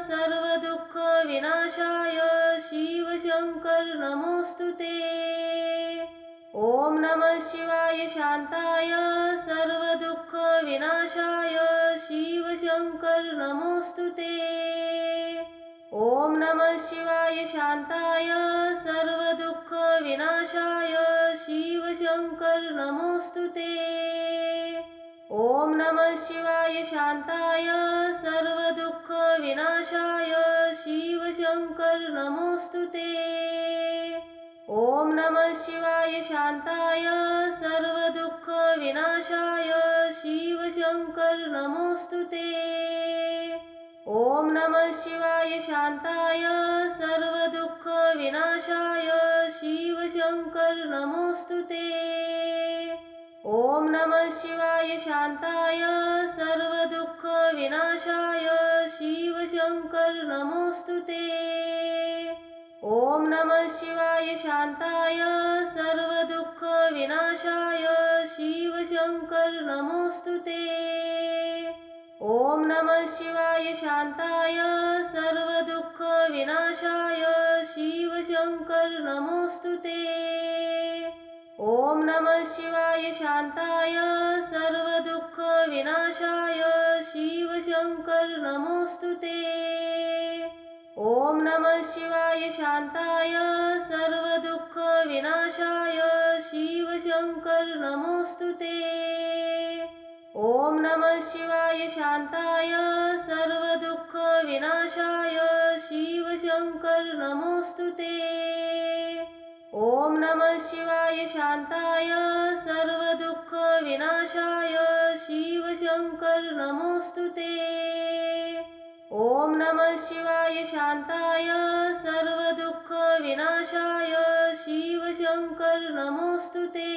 सर्वदुःखविनाशाय शिवशङ्कर नमोऽस्तु ते। ॐ नमः शिवाय शान्ताय सर्वदुःखविनाशाय शिवशङ्कर नमोऽस्तु ते। ॐ नमः शिवाय शान्ताय सर्वदुःखविनाशाय शिवशङ्कर नमोऽस्तु ते। ॐ नमः शिवाय शान्ताय सर्वदुःखविनाशाय शिवशङ्कर नमोऽस्तु ते। ॐ नमः शिवाय शान्ताय सर्वदुःखविनाशाय शिवशङ्कर नमोऽस्तु ते। ॐ नमः शिवाय शान्ताय सर्वदुःखविनाशाय शिवशङ्कर नमोऽस्तु ते। ॐ नमः शिवाय शान्ताय सर्वदुःखविनाशाय शिवशङ्कर नमोऽस्तु ते। ॐ नमः शिवाय शान्ताय सर्वदुःखविनाशाय शिवशङ्कर नमोऽस्तु ते। ॐ नमः शिवाय शान्ताय सर्वदुःखविनाशाय शिवशङ्कर नमोऽस्तु ते। ॐ नमः शिवाय शान्ताय सर्वदुःखविनाशाय शिवशङ्कर नमोऽस्तु ते। ॐ नमः शिवाय शान्ताय सर्वदुःखविनाशाय शिवशङ्कर नमोऽस्तु ते। ॐ नमः शिवाय शान्ताय सर्वदुःखविनाशाय शिवशङ्कर नमोऽस्तु ते। ॐ नमः शिवाय शान्ताय सर्वदुःखविनाशाय शिवशङ्कर नमोऽस्तु ते। ॐ नमः शिवाय शान्ताय सर्वदुःखविनाशाय शिवशङ्कर नमोऽस्तु ते।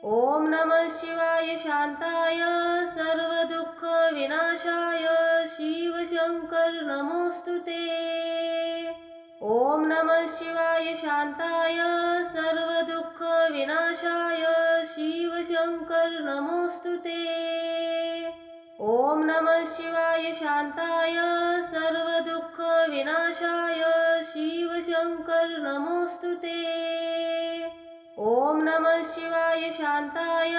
ॐ नमः शिवाय शान्ताय सर्वदुःखविनाशाय शिवशङ्कर नमोऽस्तु ते। ॐ नमः शिवाय शान्ताय सर्वदुःखविनाशाय शिवशङ्कर नमोऽस्तु ते। ॐ नमः शिवाय शान्ताय सर्वदुःखविनाशाय शिवशङ्कर नमोऽस्तु ते। ॐ नमः शिवाय शान्ताय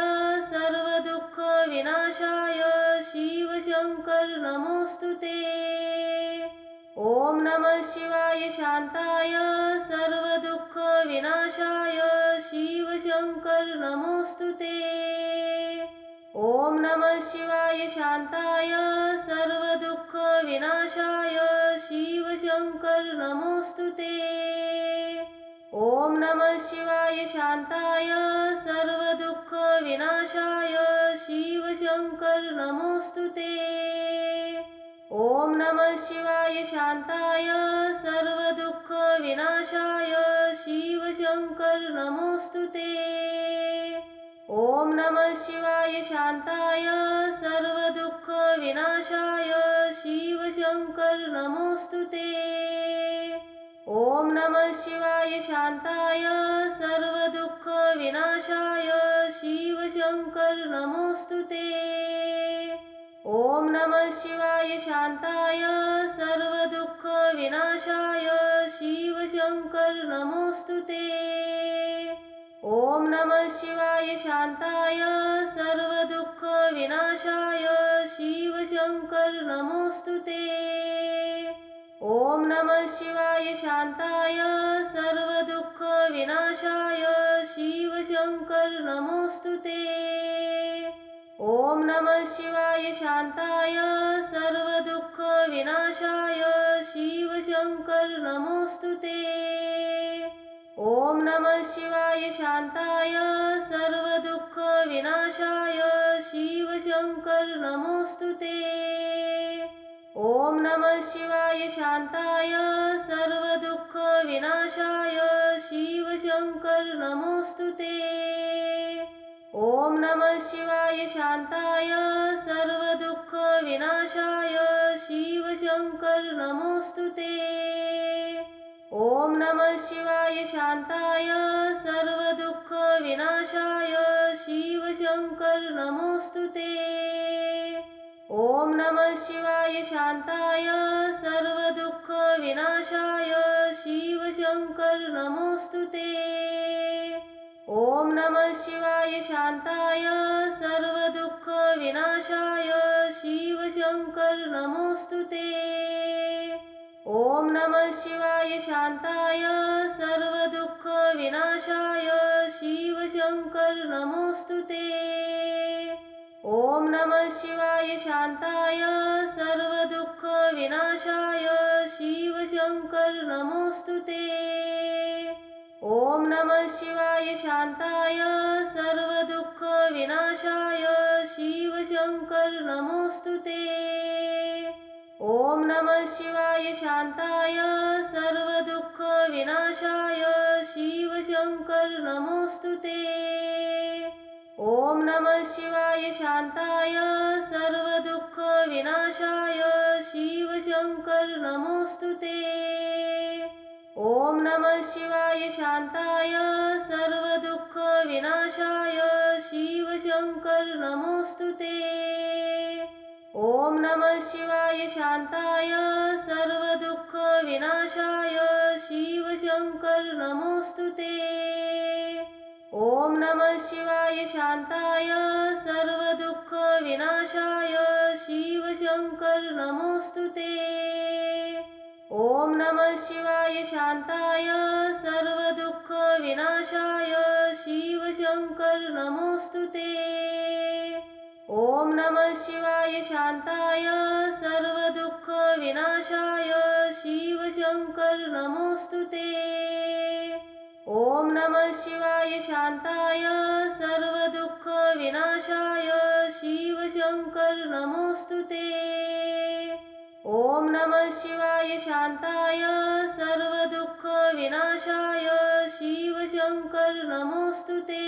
सर्वदुःखविनाशाय शिवशङ्कर नमोऽस्तु ते। ॐ नमः शिवाय शान्ताय सर्वदुःखविनाशाय शिवशङ्कर नमोऽस्तु ते। ॐ नमः शिवाय शान्ताय सर्वदुःखविनाशाय शिवशङ्कर नमोऽस्तु ते। ॐ नमः शिवाय शान्ताय सर्वदुःखविनाशाय शिवशङ्कर नमोऽस्तु ते। ॐ नमः शिवाय शान्ताय सर्वदुःखविनाशाय शिवशङ्कर नमोऽस्तु ते। ॐ नमः शिवाय शान्ताय सर्वदुःखविनाशाय शिवशङ्कर नमोऽस्तु ते। ॐ नमः शिवाय शान्ताय सर्वदुःखविनाशाय शिवशङ्कर नमोऽस्तु ते। ॐ नमः शिवाय शान्ताय सर्वदुःखविनाशाय शिवशङ्कर नमोऽस्तु ते। ॐ नमः शिवाय शान्ताय सर्वदुःखविनाशाय शिवशङ्कर नमोऽस्तु ते। ॐ नमः शिवाय शान्ताय सर्वदुःखविनाशाय शिवशङ्कर नमोऽस्तु ते। ॐ नमः शिवाय शान्ताय सर्वदुःखविनाशाय शिवशङ्कर नमोऽस्तु ते। ॐ नमः शिवाय शान्ताय सर्वदुःखविनाशाय शिवशङ्कर नमोऽस्तु ते। ॐ नमः शिवाय शान्ताय सर्वदुःखविनाशाय शिवशङ्कर नमोऽस्तु ते। ॐ नमः शिवाय शान्ताय सर्वदुःखविनाशाय शिवशङ्कर नमोऽस्तु ते। ॐ नमः शिवाय शान्ताय सर्वदुःखविनाशाय शिवशङ्कर नमोऽस्तु ते। ॐ नमः शिवाय शान्ताय सर्वदुःखविनाशाय शिवशङ्कर नमोऽस्तु ते। ॐ नमः शिवाय शान्ताय सर्वदुःखविनाशाय शिवशङ्कर नमोऽस्तु ते। ॐ नमः शिवाय शान्ताय सर्वदुःखविनाशाय शिवशङ्कर नमोऽस्तु ते। ॐ नमः शिवाय शान्ताय सर्वदुःखविनाशाय शिवशङ्कर नमोऽस्तु ते। ॐ नमः शिवाय शान्ताय सर्वदुःखविनाशाय शिवशङ्कर नमोऽस्तु ते। ॐ नमः शिवाय शान्ताय सर्वदुःखविनाशाय शिवशङ्कर नमोऽस्तु ते। ॐ नमः शिवाय शान्ताय सर्वदुःखविनाशाय शिवशङ्कर नमोऽस्तु ते। ॐ नमः शिवाय शान्ताय सर्वदुःखविनाशाय शिवशङ्कर नमोऽस्तु ते। ॐ नमः शिवाय शान्ताय सर्वदुःखविनाशाय शिवशङ्कर नमोऽस्तु ते। ॐ नमः शिवाय शान्ताय सर्वदुःखविनाशाय शिवशङ्कर नमोऽस्तु ते। ॐ नमः शिवाय शान्ताय सर्वदुःखविनाशाय शिवशङ्कर नमोऽस्तु ते। ॐ नमः शिवाय शान्ताय सर्वदुःखविनाशाय शिवशङ्कर नमोऽस्तु ते। ॐ नमः शिवाय शान्ताय सर्वदुःखविनाशाय शिवशङ्कर नमोऽस्तु ते। ॐ नमः शिवाय शान्ताय सर्वदुःखविनाशाय शिवशङ्कर नमोऽस्तु ते।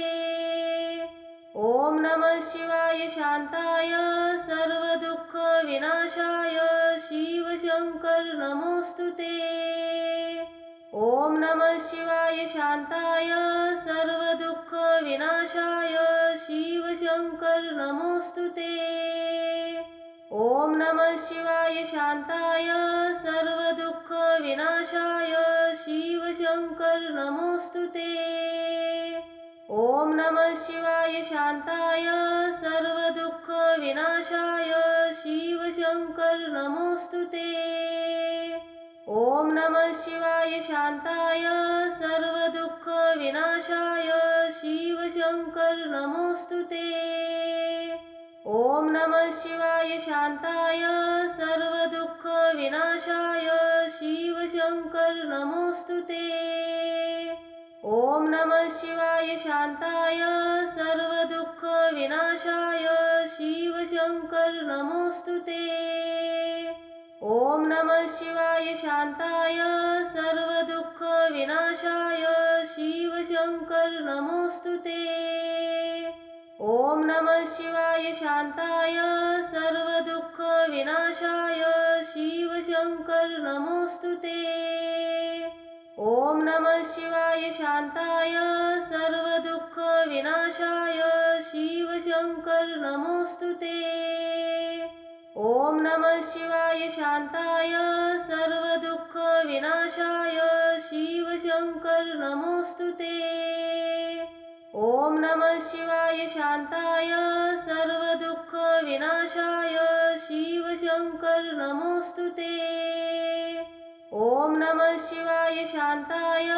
ॐ नमः शिवाय शान्ताय सर्वदुःखविनाशाय शिवशङ्कर नमोऽस्तु ते। ॐ नमः शिवाय शान्ताय सर्वदुःखविनाशाय शिवशङ्कर नमोऽस्तु ते। ॐ नमः शिवाय शान्ताय सर्वदुःखविनाशाय शिवशङ्कर नमोऽस्तु ते। ॐ नमः शिवाय शान्ताय सर्वदुःखविनाशाय शिवशङ्कर नमोऽस्तु ते। ॐ नमः शिवाय शान्ताय सर्वदुःखविनाशाय शिवशङ्कर नमोऽस्तु ते। ॐ नमः शिवाय शान्ताय सर्वदुःखविनाशाय शिवशङ्कर नमोऽस्तु ते। ॐ नमः शिवाय शान्ताय सर्वदुःखविनाशाय शिवशङ्कर नमोऽस्तु ते। ओम नमः शिवाय शांताय सर्वदुःख विनाशाय शिव शंकर नमोस्तुते। ओम नमः शिवाय शांताय सर्वदुःख विनाशाय शिव शंकर नमोस्तुते। ओम नमः शिवाय शांताय सर्वदुःख विनाशाय शिव शंकर नमोस्तुते। ओम नमः शिवाय शांताय सर्वदुःख विनाशाय शिव शंकर नमोस्तुते। ओम नमः शिवाय शांताय सर्वदुःख विनाशाय शिव शंकर नमोस्तुते। ओम नमः शिवाय शांताय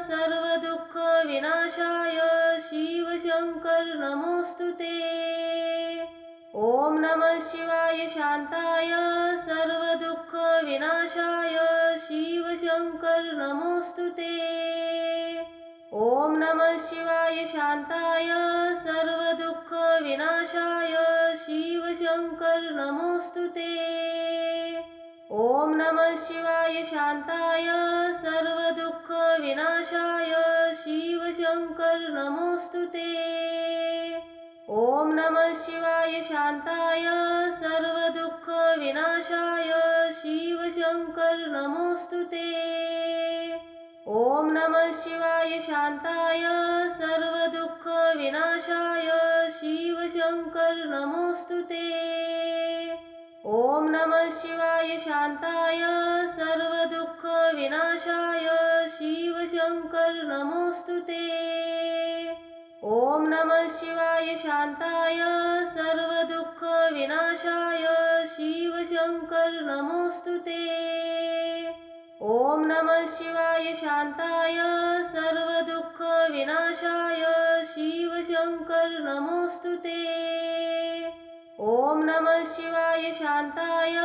सर्वदुःख विनाशाय शिव शंकर नमोस्तुते। ओम नमः शिवाय शांताय सर्वदुःख विनाशाय शिव शंकर नमोस्तुते। ओम नमः शिवाय शांताय सर्वदुःख विनाशाय शिव शंकर नमोस्तुते। ओम नमः शिवाय शांताय सर्वदुःख विनाशाय शिव शंकर नमोस्तुते। ओम नमः शिवाय शांताय सर्वदुःख विनाशाय शिव शंकर नमोस्तुते। ओम नमः शिवाय शांताय सर्वदुःख विनाशाय शिव शंकर नमोस्तुते। ओम नमः शिवाय शांताय सर्वदुःख विनाशाय शिव शंकर नमोस्तुते। ओम नमः शिवाय शांताय सर्वदुःख विनाशाय शिव शंकर नमोस्तुते। ओम नमः शिवाय शांताय सर्वदुःख विनाशाय शिव शंकर नमोस्तुते। ओम नमः शिवाय शांताय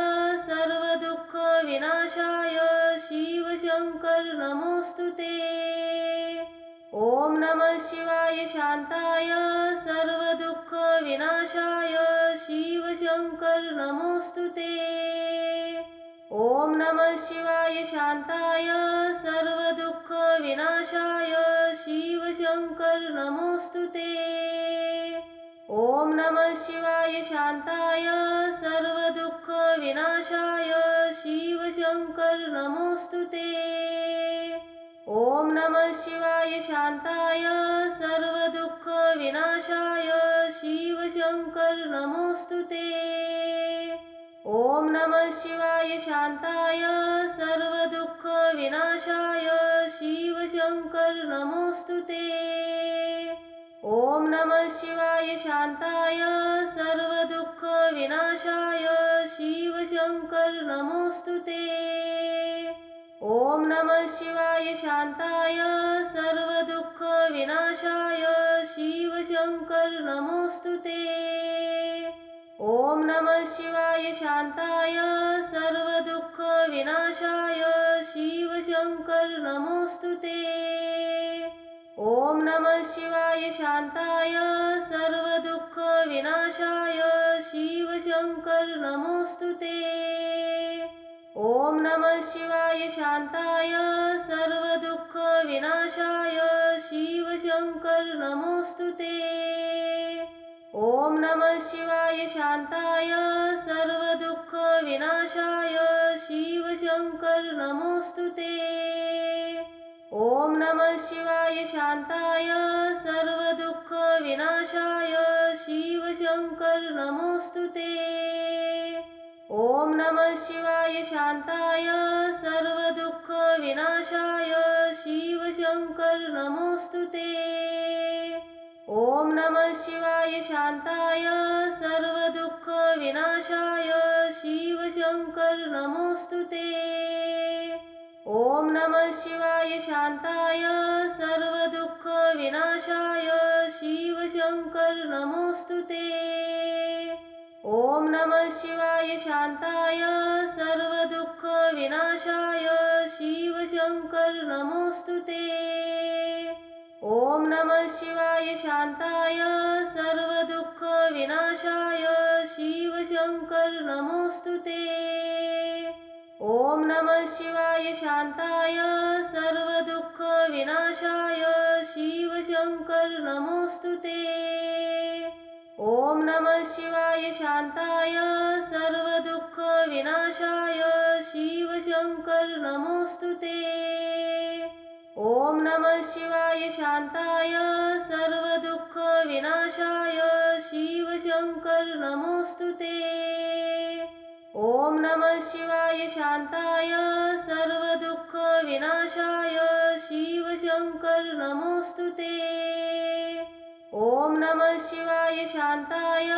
सर्वदुःख विनाशाय शिव शंकर नमोस्तुते। ओम नमः शिवाय शांताय सर्वदुःख विनाशाय शिव शंकर नमोस्तुते। ओम नमः शिवाय शांताय सर्वदुःख विनाशाय शिव शंकर नमोस्तुते। ओम नमः शिवाय शांताय सर्वदुःख विनाशाय शिव शंकर नमोस्तुते। ओम नमः शिवाय शांताय सर्वदुःख विनाशाय शिव शंकर नमोस्तुते। ओम नमः शिवाय शांताय सर्वदुःख विनाशाय शिव शंकर नमोस्तुते। ओम नमः शिवाय शांताय सर्वदुःख विनाशाय शिव शंकर नमोस्तुते। ओम नमः शिवाय शांताय सर्वदुःख विनाशाय शिव शंकर नमोस्तुते। ओम नमः शिवाय शांताय सर्वदुःख विनाशाय शिव शंकर नमोस्तुते। ओम नमः शिवाय शांताय सर्वदुःख विनाशाय शिव शंकर नमोस्तुते। ओम नमः शिवाय शांताय सर्वदुःख विनाशाय शिव शंकर नमोस्तुते। ओम नमः शिवाय शांताय सर्वदुःख विनाशाय शिव शंकर नमोस्तुते। ओम नमः शिवाय शांताय सर्वदुःख विनाशाय शिव शंकर नमोस्तुते। ओम नमः शिवाय शांताय सर्वदुःख विनाशाय शिव शंकर नमोस्तुते। ओम नमः शिवाय शांताय सर्वदुःख विनाशाय शिव शंकर नमोस्तुते। ओम नमः शिवाय शांताय सर्वदुःख विनाशाय शिव शंकर नमोस्तुते। ओम नमः शिवाय शांताय सर्वदुःख विनाशाय शिव शंकर नमोस्तुते। ओम नमः शिवाय शांताय सर्वदुःख विनाशाय शिव शंकर नमोस्तुते। ॐ नमः शिवाय शान्ताय सर्वदुःखविनाशाय शिवशङ्कर नमोऽस्तु ते। ॐ नमः शिवाय शान्ताय सर्वदुःखविनाशाय शिवशङ्कर नमोऽस्तु ते। ॐ नमः शिवाय शान्ताय सर्वदुःखविनाशाय शिवशङ्कर नमोऽस्तु ते। ॐ नमः शिवाय शान्ताय सर्वदुःखविनाशाय शिवशङ्कर नमोऽस्तु ते। ॐ नमः शिवाय शान्ताय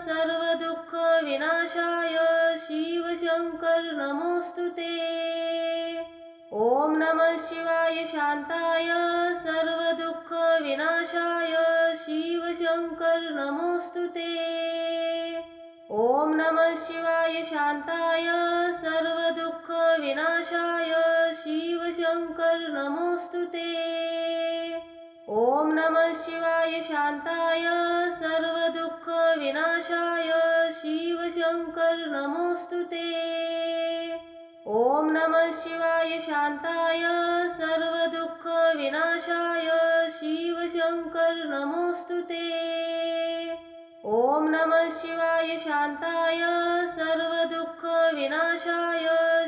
सर्वदुःखविनाशाय शिवशङ्कर नमोऽस्तु ते। ॐ नमः शिवाय शान्ताय सर्वदुःखविनाशाय शिवशङ्कर नमोऽस्तु ते। ॐ नमः शिवाय शान्ताय सर्वदुःखविनाशाय शिवशङ्कर नमोऽस्तु ते। ॐ नमः शिवाय शान्ताय सर्वदुःखविनाशाय शिवशङ्कर नमोऽस्तु ते। ॐ नमः शिवाय शान्ताय सर्वदुःखविनाशाय शिवशङ्कर नमोऽस्तु ते। ॐ नमः शिवाय शान्ताय सर्वदुःखविनाशाय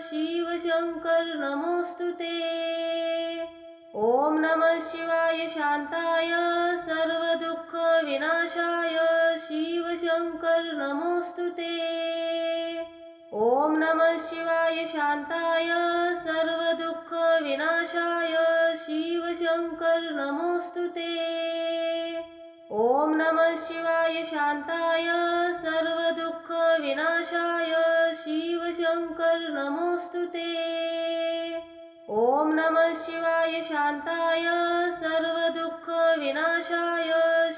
शिवशङ्कर नमोऽस्तु ते। ॐ नमः शिवाय शान्ताय सर्वदुःखविनाशाय शिवशङ्कर नमोऽस्तु ते। ॐ नमः शिवाय शान्ताय सर्वदुःखविनाशाय शिवशङ्कर नमोऽस्तु ते। ॐ नमः शिवाय शान्ताय सर्वदुःखविनाशाय शिवशङ्कर नमोऽस्तु ते। ॐ नमः शिवाय शान्ताय सर्वदुःखविनाशाय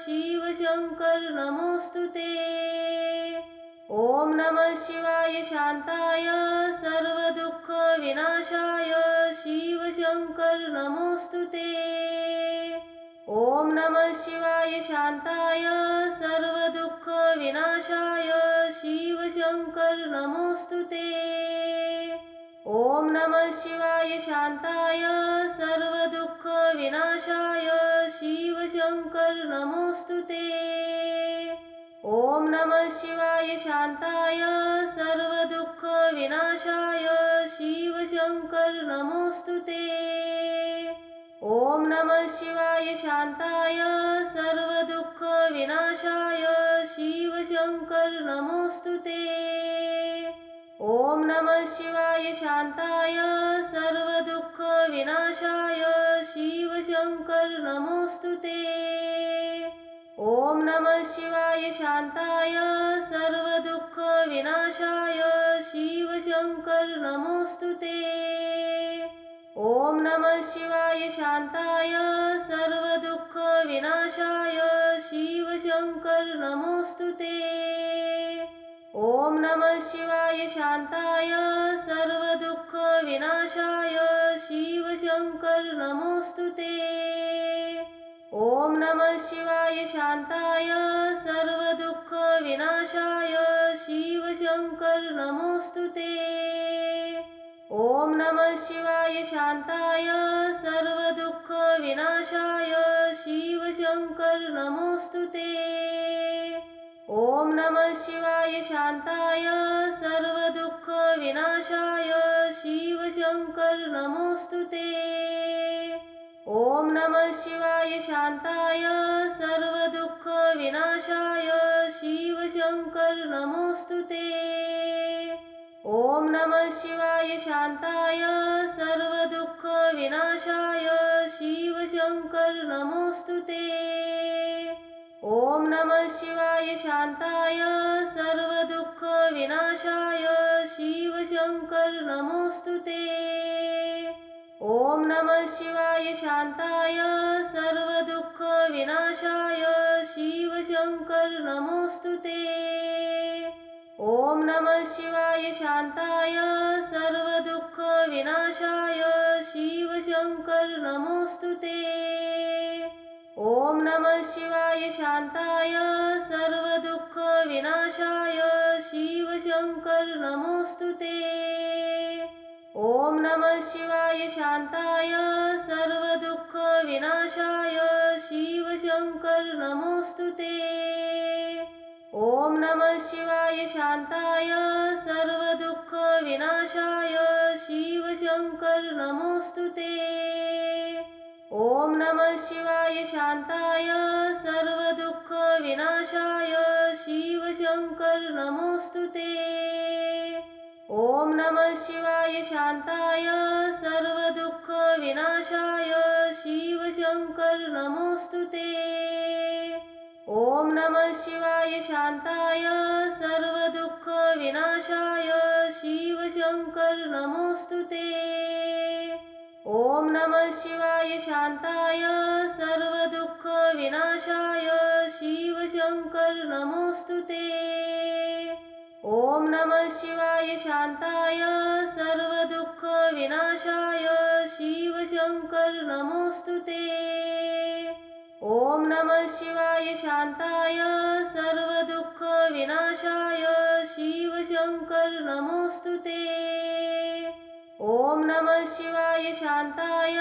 शिवशङ्कर नमोऽस्तु ते। ॐ नमः शिवाय शान्ताय सर्वदुःखविनाशाय शिवशङ्कर नमोऽस्तु ते। ॐ नमः शिवाय शान्ताय सर्वदुःखविनाशाय शिवशङ्कर नमोऽस्तु ते। ॐ नमः शिवाय शान्ताय सर्वदुःखविनाशाय शिवशङ्कर नमोऽस्तु ते। ॐ नमः शिवाय शान्ताय सर्वदुःखविनाशाय शिवशङ्कर नमोऽस्तु ते। ॐ नमः शिवाय शान्ताय सर्वदुःखविनाशाय शिवशङ्कर नमोऽस्तु ते। ॐ नमः शिवाय शान्ताय सर्वदुःखविनाशाय शिवशङ्कर नमोऽस्तु ते। ॐ नमः शिवाय शान्ताय सर्वदुःखविनाशाय शिवशङ्कर नमोऽस्तु ते। ॐ नमः शिवाय शान्ताय सर्वदुःखविनाशाय शिवशङ्कर नमोऽस्तु ते। ॐ नमः शिवाय शान्ताय सर्वदुःखविनाशाय शिवशङ्कर नमोऽस्तु ते। ॐ नमः शिवाय शान्ताय सर्वदुःखविनाशाय शिवशङ्कर नमोऽस्तु ते। ॐ नमः शिवाय शान्ताय सर्वदुःखविनाशाय शिवशङ्कर नमोऽस्तु ते। ॐ नमः शिवाय शान्ताय सर्वदुःखविनाशाय शिवशङ्कर नमोऽस्तु ते। ॐ नमः शिवाय शान्ताय सर्वदुःखविनाशाय शिवशङ्कर नमोऽस्तु ते। ॐ नमः शिवाय शान्ताय सर्वदुःखविनाशाय शिवशङ्कर नमोऽस्तु ते। ॐ नमः शिवाय शान्ताय सर्वदुःखविनाशाय शिवशङ्कर नमोऽस्तु ते। ॐ नमः शिवाय शान्ताय सर्वदुःखविनाशाय शिवशङ्कर नमोऽस्तु ते। ॐ नमः शिवाय शान्ताय सर्वदुःखविनाशाय शिवशङ्कर नमोऽस्तु ते। ॐ नमः शिवाय शान्ताय सर्वदुःखविनाशाय शिवशङ्कर नमोऽस्तु ते। ॐ नमः शिवाय शान्ताय सर्वदुःखविनाशाय शिवशङ्कर नमोऽस्तु ते। ॐ नमः शिवाय शान्ताय सर्वदुःखविनाशाय शिवशङ्कर नमोऽस्तु ते। ॐ नमः शिवाय शान्ताय सर्वदुःखविनाशाय शिवशङ्कर नमोऽस्तु ते। ॐ नमः शिवाय शान्ताय सर्वदुःखविनाशाय शिवशङ्कर नमोऽस्तु ते। ॐ नमः शिवाय शान्ताय सर्वदुःखविनाशाय शिवशङ्कर नमोऽस्तु ते। ॐ नमः शिवाय शान्ताय सर्वदुःखविनाशाय शिवशङ्कर नमोऽस्तु ते। ॐ नमः शिवाय शान्ताय सर्वदुःखविनाशाय शिवशङ्कर नमोऽस्तु ते। ॐ नमः शिवाय शान्ताय सर्वदुःखविनाशाय शिवशङ्कर नमोऽस्तु ते। ॐ नमः शिवाय शान्ताय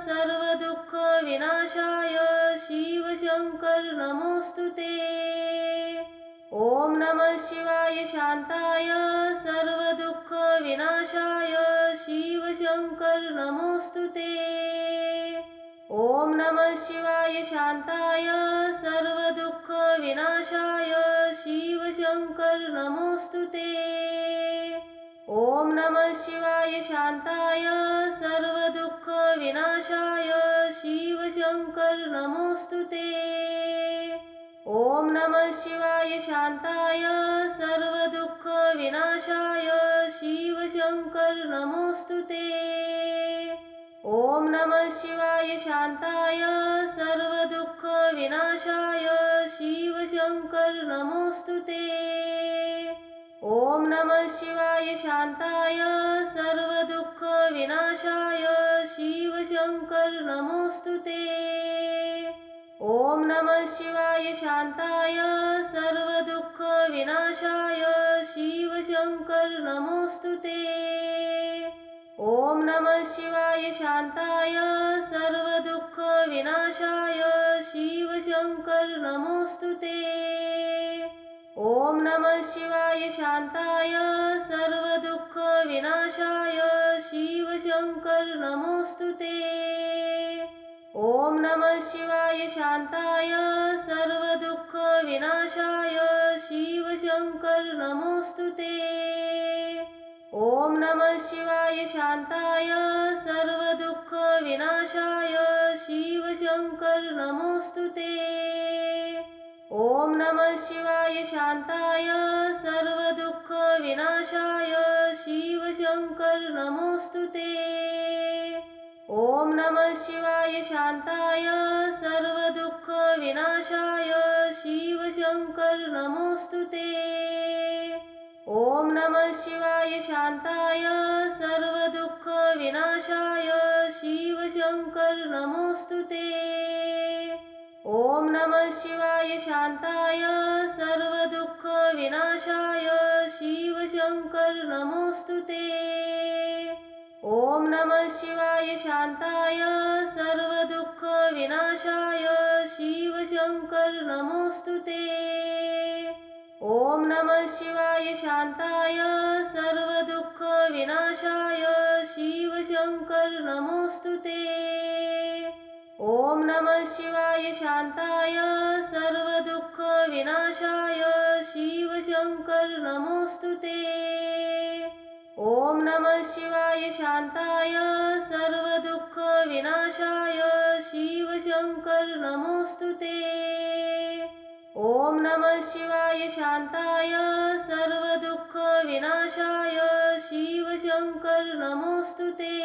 सर्वदुःखविनाशाय शिवशङ्कर नमोऽस्तु ते। ॐ नमः शिवाय शान्ताय सर्वदुःखविनाशाय शिवशङ्कर नमोऽस्तु ते। ॐ नमः शिवाय शान्ताय सर्वदुःखविनाशाय शिवशङ्कर नमोऽस्तु ते। ॐ नमः शिवाय शान्ताय सर्वदुःखविनाशाय शिवशङ्कर नमोऽस्तु ते। ॐ नमः शिवाय शान्ताय सर्वदुःखविनाशाय शिवशङ्कर नमोऽस्तु ते। ॐ नमः शिवाय शान्ताय सर्वदुःखविनाशाय शिवशङ्कर नमोऽस्तु ते। ॐ नमः शिवाय शान्ताय सर्वदुःखविनाशाय शिवशङ्कर नमोऽस्तु ते। ॐ नमः शिवाय शान्ताय सर्वदुःखविनाशाय शिवशङ्कर नमोऽस्तु ते। ॐ नमः शिवाय शान्ताय सर्वदुःखविनाशाय शिवशङ्कर नमोऽस्तु ते। ॐ नमः शिवाय शान्ताय सर्वदुःखविनाशाय शिवशङ्कर नमोऽस्तु ते। ॐ नमः शिवाय शान्ताय सर्वदुःखविनाशाय शिवशङ्कर नमोऽस्तु ते। ॐ नमः शिवाय शान्ताय सर्वदुःखविनाशाय शिवशङ्कर नमोऽस्तु ते। ॐ नमः शिवाय शान्ताय सर्वदुःखविनाशाय शिवशङ्कर नमोऽस्तु ते। ॐ नमः शिवाय शान्ताय सर्वदुःखविनाशाय शिवशङ्कर नमोऽस्तु ते। ॐ नमः शिवाय शान्ताय सर्वदुःखविनाशाय शिवशङ्कर नमोऽस्तु ते। ॐ नमः शिवाय शान्ताय सर्वदुःखविनाशाय शिवशङ्कर नमोऽस्तु ते। ॐ नमः शिवाय शान्ताय सर्वदुःखविनाशाय शिवशङ्कर नमोऽस्तु ते। ॐ नमः शिवाय शान्ताय सर्वदुःखविनाशाय शिवशङ्कर नमोऽस्तु ते। ॐ नमः शिवाय शान्ताय सर्वदुःखविनाशाय शिवशङ्कर नमोऽस्तु ते। ॐ नमः शिवाय शान्ताय सर्वदुःखविनाशाय शिवशङ्कर नमोऽस्तु ते। ॐ नमः शिवाय शान्ताय सर्वदुःखविनाशाय शिवशङ्कर नमोऽस्तु ते।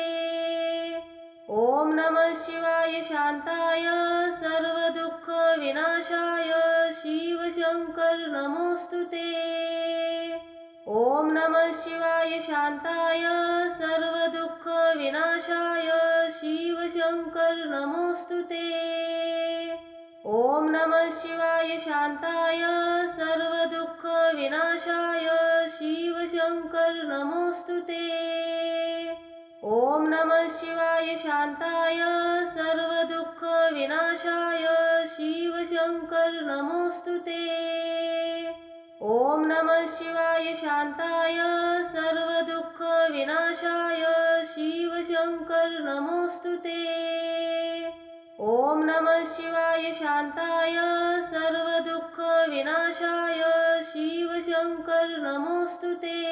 ॐ नमः शिवाय शान्ताय सर्वदुःखविनाशाय शिवशङ्कर नमोऽस्तु ते। ॐ नमः शिवाय शान्ताय सर्वदुःखविनाशाय शिवशङ्कर नमोऽस्तु ते। ॐ नमः शिवाय शान्ताय सर्वदुःखविनाशाय शिवशङ्कर नमोऽस्तु ते। ओम नमः शिवाय शांताय सर्वदुःखविनाशाय शिवशंकर नमोस्तुते। ओम नमः शिवाय शांताय सर्वदुःखविनाशाय शिवशंकर नमोस्तुते। ओम नमः शिवाय शांताय सर्वदुःखविनाशाय शिवशंकर नमोस्तुते।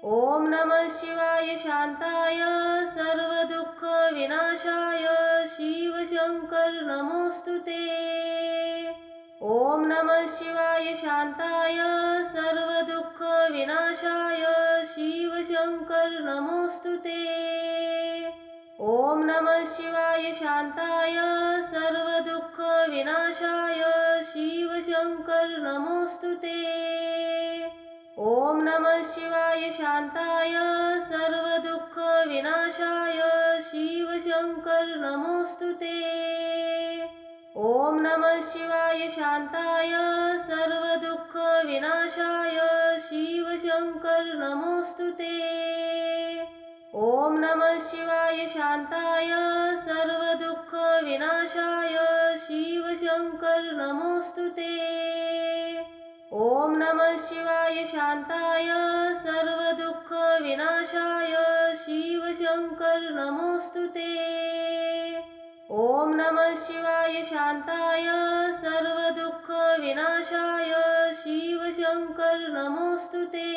ओम नमः शिवाय शांताय सर्वदुःखविनाशाय शिवशंकर नमोस्तुते। ओम नमः शिवाय शांताय सर्वदुःखविनाशाय शिवशंकर नमोस्तुते। ओम नमः शिवाय शांताय सर्वदुःखविनाशाय शिवशंकर नमोस्तुते। ओम नमः शिवाय शांताय सर्वदुःखविनाशाय शिवशंकर नमोस्तुते। ओम नमः शिवाय शांताय सर्वदुःखविनाशाय शिवशंकर नमोस्तुते। ओम नमः शिवाय शांताय सर्वदुःखविनाशाय शिवशंकर नमोस्तुते। ओम नमः शिवाय शांताय सर्वदुःखविनाशाय शिवशंकर नमोस्तुते। ओम नमः शिवाय शांताय सर्वदुःखविनाशाय शिवशंकर नमोस्तुते।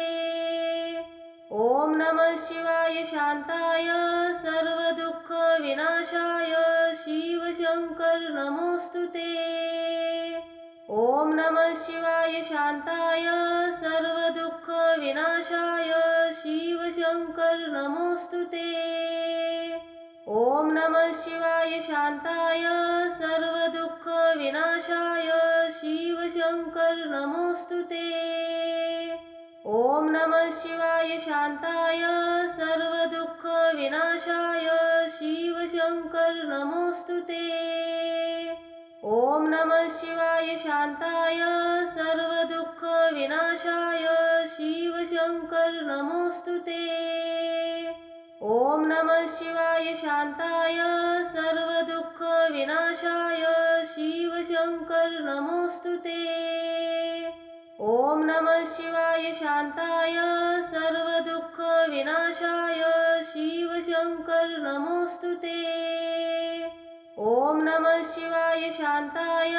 ओम नमः शिवाय शांताय सर्वदुःखविनाशाय शिवशंकर नमोस्तुते। ओम नमः शिवाय शांताय सर्वदुःखविनाशाय शिवशंकर नमोस्तुते। ओम नमः शिवाय शांताय सर्वदुःखविनाशाय शिवशंकर नमोस्तुते। ओम नमः शिवाय शांताय सर्वदुःखविनाशाय शिवशंकर नमोस्तुते। ओम नमः शिवाय शांताय सर्वदुःखविनाशाय शिवशंकर नमोस्तुते। ओम नमः शिवाय शांताय सर्वदुःखविनाशाय शिवशंकर नमोस्तुते। ओम नमः शिवाय शांताय सर्वदुःखविनाशाय शिवशंकर नमोस्तुते। ओम नमः शिवाय शांताय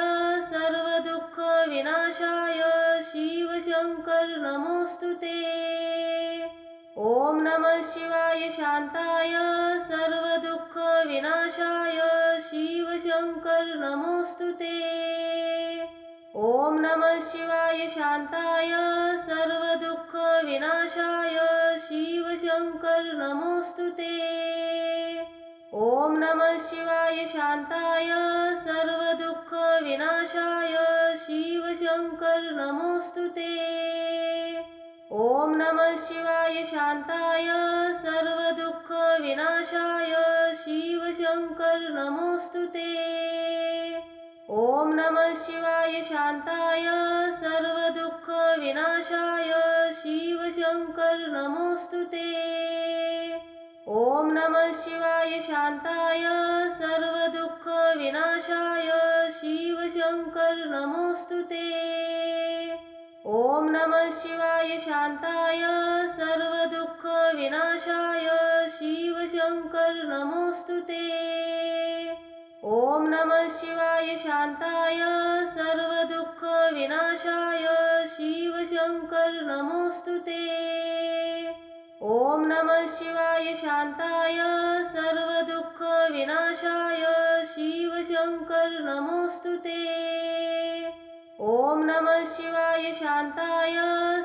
सर्वदुःखविनाशाय शिवशंकर नमोस्तुते। ओम नमः शिवाय शांताय सर्वदुःखविनाशाय शिवशंकर नमोस्तुते। ओम नमः शिवाय शांताय सर्वदुःखविनाशाय शिवशंकर नमोस्तुते। ओम नमः शिवाय शांताय सर्वदुःखविनाशाय शिवशंकर नमोस्तुते। ओम नमः शिवाय शांताय सर्वदुःखविनाशाय शिवशंकर नमोस्तुते। ओम नमः शिवाय शांताय सर्वदुःखविनाशाय शिवशंकर नमोस्तुते। ओम नमः शिवाय शांताय सर्वदुःखविनाशाय शिवशंकर नमोस्तुते। ओम नमः शिवाय शांताय सर्वदुःखविनाशाय शिवशंकर नमोस्तुते। ओम नमः शिवाय शांताय सर्वदुःखविनाशाय शिवशंकर नमोस्तुते। ओम नमः शिवाय शांताय सर्वदुःखविनाशाय शिवशंकर नमोस्तुते। ओम नमः शिवाय शांताय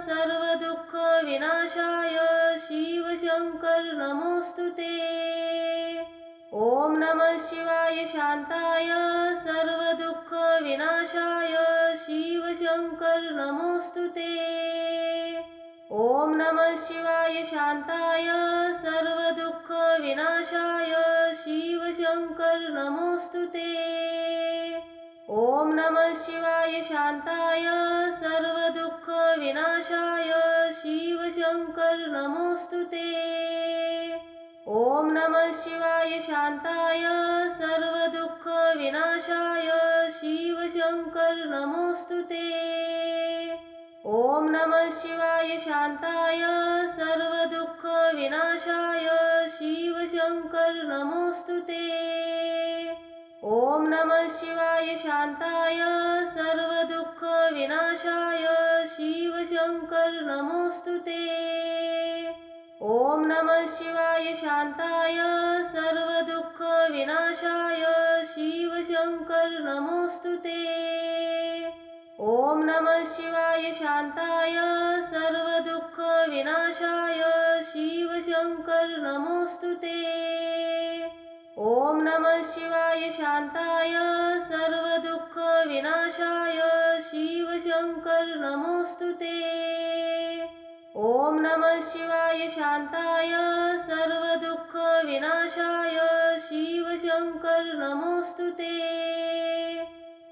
सर्वदुःखविनाशाय शिवशंकर नमोस्तुते। ओम नमः शिवाय शांताय सर्वदुःखविनाशाय शिवशंकर नमोस्तुते। ओम नमः शिवाय शांताय सर्वदुःखविनाशाय शिवशंकर नमोस्तुते। ओम नमः शिवाय शांताय सर्वदुःखविनाशाय शिवशंकर नमोस्तुते। ॐ नमः शिवाय शान्ताय सर्वदुःखविनाशाय शिवशङ्कर नमोऽस्तु ते। ॐ नमः शिवाय शान्ताय सर्वदुःखविनाशाय शिवशङ्कर नमोऽस्तु ते। ॐ नमः शिवाय शान्ताय सर्वदुःखविनाशाय शिवशङ्कर नमोऽस्तु ते। ॐ नमः शिवाय शान्ताय सर्वदुःखविनाशाय शिवशङ्कर नमोऽस्तु ते। ॐ नमः शिवाय शान्ताय सर्वदुःखविनाशाय शिवशङ्कर नमोऽस्तु ते। ॐ नमः शिवाय शान्ताय सर्वदुःखविनाशाय शिवशङ्कर नमोऽस्तु ते। ॐ नमः शिवाय शान्ताय सर्वदुःखविनाशाय शिवशङ्कर नमोऽस्तु ते।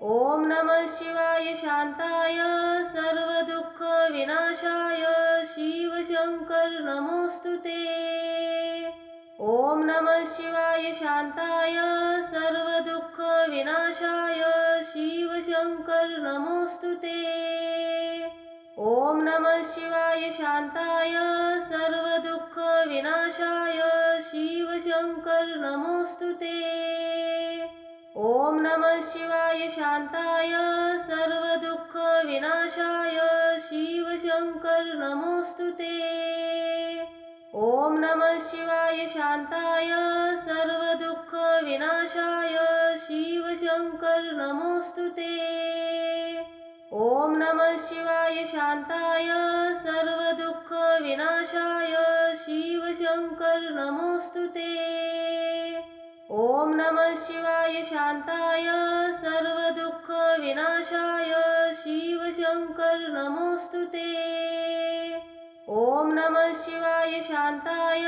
ॐ नमः शिवाय शान्ताय सर्वदुःखविनाशाय शिवशङ्कर नमोऽस्तु ते। ॐ नमः शिवाय शान्ताय सर्वदुःखविनाशाय शिवशङ्कर नमोऽस्तु ते। ॐ नमः शिवाय शान्ताय सर्वदुःखविनाशाय शिवशङ्कर नमोऽस्तु ते। ॐ नमः शिवाय शान्ताय सर्वदुःखविनाशाय शिवशङ्कर नमोऽस्तु ते। ॐ नमः शिवाय शान्ताय सर्वदुःखविनाशाय शिवशङ्कर नमोऽस्तु ते। ॐ नमः शिवाय शान्ताय सर्वदुःखविनाशाय शिवशङ्कर नमोऽस्तु ते। ॐ नमः शिवाय शान्ताय सर्वदुःखविनाशाय शिवशङ्कर नमोऽस्तु ते। ॐ नमः शिवाय शान्ताय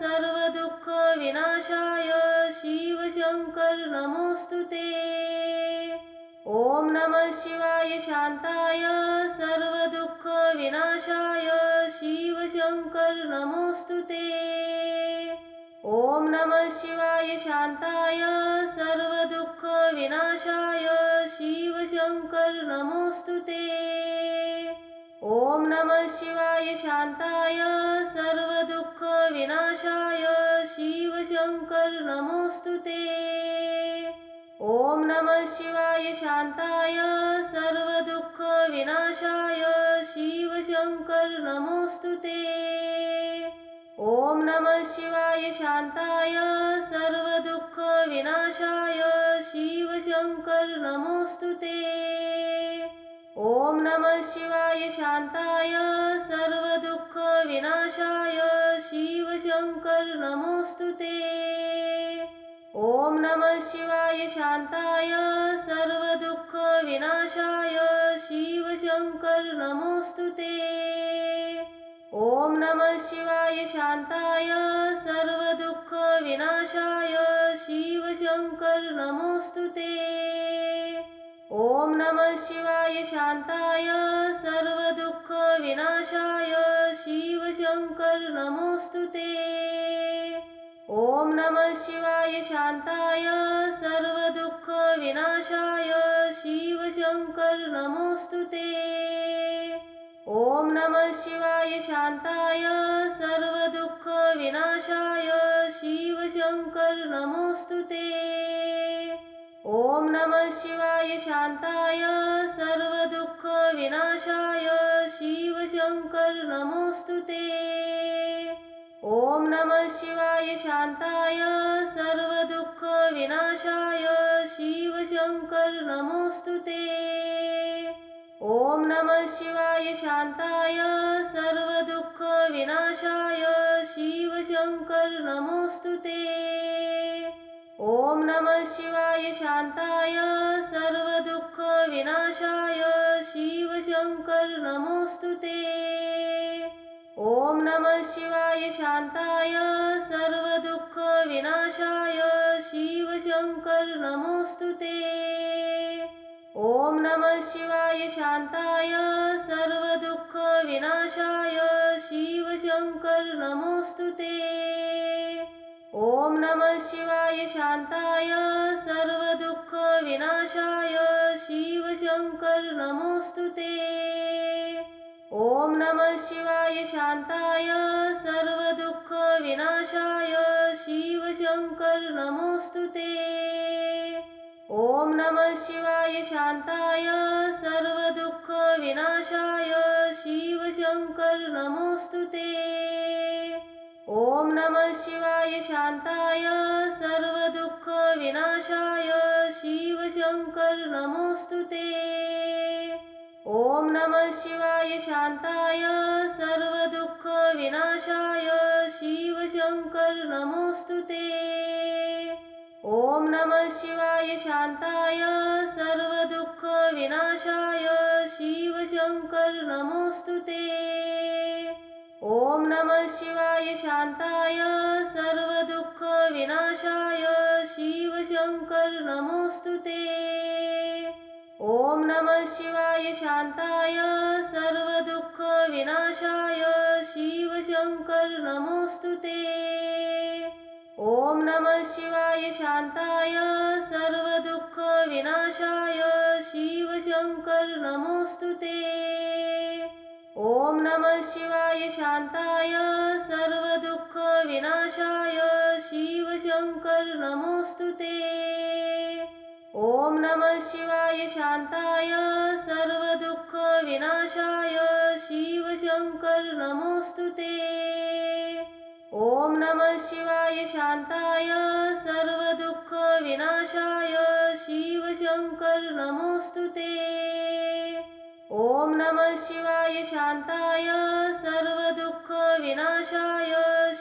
सर्वदुःखविनाशाय शिवशङ्कर नमोऽस्तु ते। ॐ नमः शिवाय शान्ताय सर्वदुःखविनाशाय शिवशङ्कर नमोऽस्तु ते। ॐ नमः शिवाय शान्ताय सर्वदुःखविनाशाय शिवशङ्कर नमोऽस्तु ते। ॐ नमः शिवाय शान्ताय सर्वदुःखविनाशाय शिवशङ्कर नमोऽस्तु ते। ॐ नमः शिवाय शान्ताय सर्वदुःखविनाशाय शिवशङ्कर नमोऽस्तु ते। ॐ नमः शिवाय शान्ताय सर्वदुःखविनाशाय शिवशङ्कर नमोऽस्तु ते। ॐ नमः शिवाय शान्ताय सर्वदुःखविनाशाय शिवशङ्कर नमोऽस्तु ते। ॐ नमः शिवाय शान्ताय सर्वदुःखविनाशाय शिवशङ्कर नमोऽस्तु ते। ॐ नमः शिवाय शान्ताय सर्वदुःखविनाशाय शिवशङ्कर नमोऽस्तु ते। ॐ नमः शिवाय शान्ताय सर्वदुःखविनाशाय शिवशङ्कर नमोऽस्तु ते। ॐ नमः शिवाय शान्ताय सर्वदुःखविनाशाय शिवशङ्कर नमोऽस्तु ते। ॐ नमः शिवाय शान्ताय सर्वदुःखविनाशाय शिवशङ्कर नमोऽस्तु ते। ॐ नमः शिवाय शान्ताय सर्वदुःखविनाशाय शिवशङ्कर नमोऽस्तु ते। ॐ नमः शिवाय शान्ताय सर्वदुःखविनाशाय शिवशङ्कर नमोऽस्तु ते। ॐ नमः शिवाय शान्ताय सर्वदुःखविनाशाय शिवशङ्कर नमोऽस्तु ते। ॐ नमः शिवाय शान्ताय सर्वदुःखविनाशाय शिवशङ्कर नमोऽस्तु ते। ॐ नमः शिवाय शान्ताय सर्वदुःखविनाशाय शिवशङ्कर नमोऽस्तु ते। ॐ नमः शिवाय शान्ताय सर्वदुःखविनाशाय शिवशङ्कर नमोऽस्तु ते। ॐ नमः शिवाय शान्ताय सर्वदुःखविनाशाय शिवशङ्कर नमोऽस्तु ते। ॐ नमः शिवाय शान्ताय सर्वदुःखविनाशाय शिवशङ्कर नमोऽस्तु ते। ॐ नमः शिवाय शान्ताय सर्वदुःखविनाशाय शिवशङ्कर नमोऽस्तु ते। ॐ नमः शिवाय शान्ताय सर्वदुःखविनाशाय शिवशङ्कर नमोऽस्तु ते। ॐ नमः शिवाय शान्ताय सर्वदुःखविनाशाय शिवशङ्कर नमोऽस्तु ते। ॐ नमः शिवाय शान्ताय सर्वदुःखविनाशाय शिवशङ्कर नमोऽस्तु ते। ॐ नमः शिवाय शान्ताय सर्वदुःखविनाशाय शिवशङ्कर नमोऽस्तु ते। ॐ नमः शिवाय शान्ताय सर्वदुःखविनाशाय शिवशङ्कर नमोऽस्तु ते। ॐ नमः शिवाय शान्ताय सर्वदुःखविनाशाय शिवशङ्कर नमोऽस्तु ते। ॐ नमः शिवाय शान्ताय सर्वदुःखविनाशाय शिवशङ्कर नमोऽस्तु ते। ॐ नमः शिवाय शान्ताय सर्वदुःखविनाशाय शिवशङ्कर नमोऽस्तु ते। ॐ नमः शिवाय शान्ताय सर्वदुःखविनाशाय शिवशङ्कर नमोऽस्तु ते। ॐ नमः शिवाय शान्ताय सर्वदुःखविनाशाय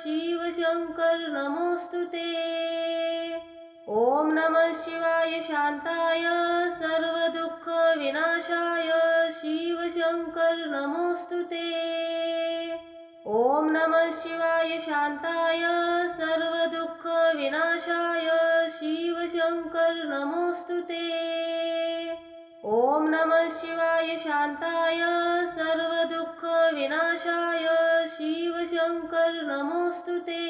शिवशङ्कर नमोऽस्तु ते। ॐ नमः शिवाय शान्ताय सर्वदुःखविनाशाय शिवशङ्कर नमोऽस्तु ते। ॐ नमः शिवाय शान्ताय सर्वदुःखविनाशाय शिवशङ्कर नमोऽस्तु ते। ॐ नमः शिवाय शान्ताय सर्वदुःखविनाशाय शिवशङ्कर नमोऽस्तु ते।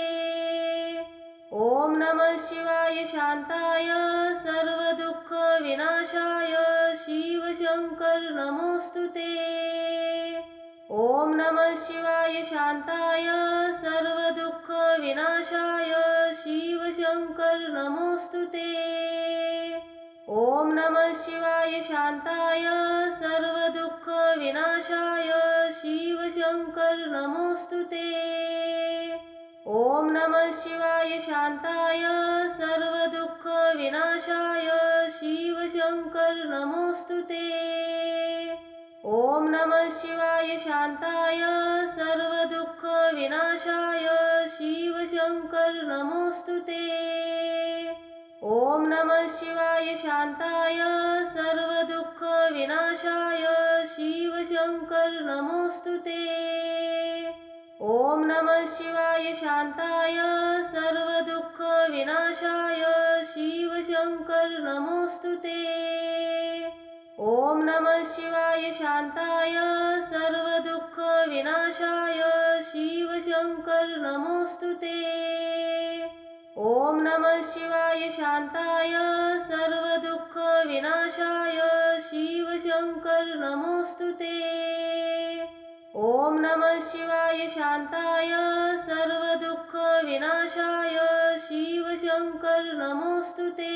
ॐ नमः शिवाय शान्ताय सर्वदुःखविनाशाय शिवशङ्कर नमोऽस्तु ते। ॐ नमः शिवाय शान्ताय सर्वदुःखविनाशाय शिवशङ्कर नमोऽस्तु ते। ॐ नमः शिवाय शान्ताय सर्वदुःखविनाशाय शिवशङ्कर नमोऽस्तु ते। ॐ नमः शिवाय शान्ताय सर्वदुःखविनाशाय शिवशङ्कर नमोऽस्तु ते। ॐ नमः शिवाय शान्ताय सर्वदुःखविनाशाय शिवशङ्कर नमोऽस्तु ते। ॐ नमः शिवाय शान्ताय सर्वदुःखविनाशाय शिवशङ्कर नमोऽस्तु ते। ॐ नमः शिवाय शान्ताय सर्वदुःखविनाशाय शिवशङ्कर नमोऽस्तु ते। ॐ नमः शिवाय शान्ताय सर्वदुःखविनाशाय शिवशङ्कर नमोऽस्तु ते। ॐ नमः शिवाय शान्ताय सर्वदुःखविनाशाय शिवशङ्कर नमोऽस्तु ते। ॐ नमः शिवाय शान्ताय सर्वदुःखविनाशाय शिवशङ्कर नमोऽस्तु ते।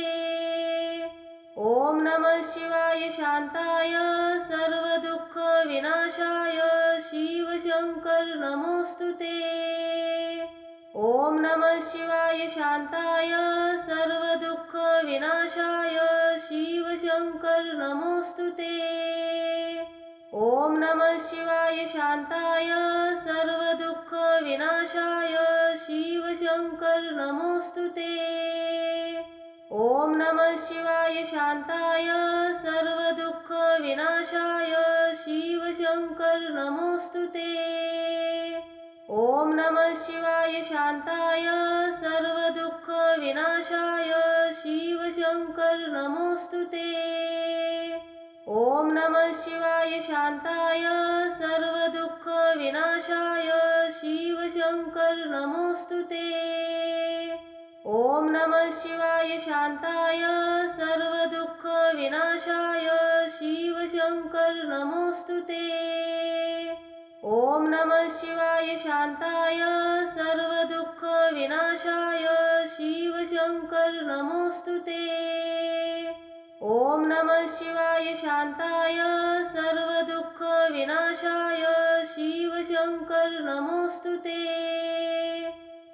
ॐ नमः शिवाय शान्ताय सर्वदुःखविनाशाय शिवशङ्कर नमोऽस्तु ते। ॐ नमः शिवाय शान्ताय सर्वदुःखविनाशाय शिवशङ्कर नमोऽस्तु ते। ॐ नमः शिवाय शान्ताय सर्वदुःखविनाशाय शिवशङ्कर नमोऽस्तु ते। ॐ नमः शिवाय शान्ताय सर्वदुःखविनाशाय शिवशङ्कर नमोऽस्तु ते। ॐ नमः शिवाय शान्ताय सर्वदुःखविनाशाय शिवशङ्कर नमोऽस्तु ते। ॐ नमः शिवाय शान्ताय सर्वदुःखविनाशाय शिवशङ्कर नमोऽस्तु ते। ओम नमः शिवाय शांताय सर्वदुःख विनाशाय शिव शंकर नमोस्तुते। ओम नमः शिवाय शांताय सर्वदुःख विनाशाय शिव शंकर नमोस्तुते। ओम नमः शिवाय शांताय सर्वदुःख विनाशाय शिव शंकर नमोस्तुते।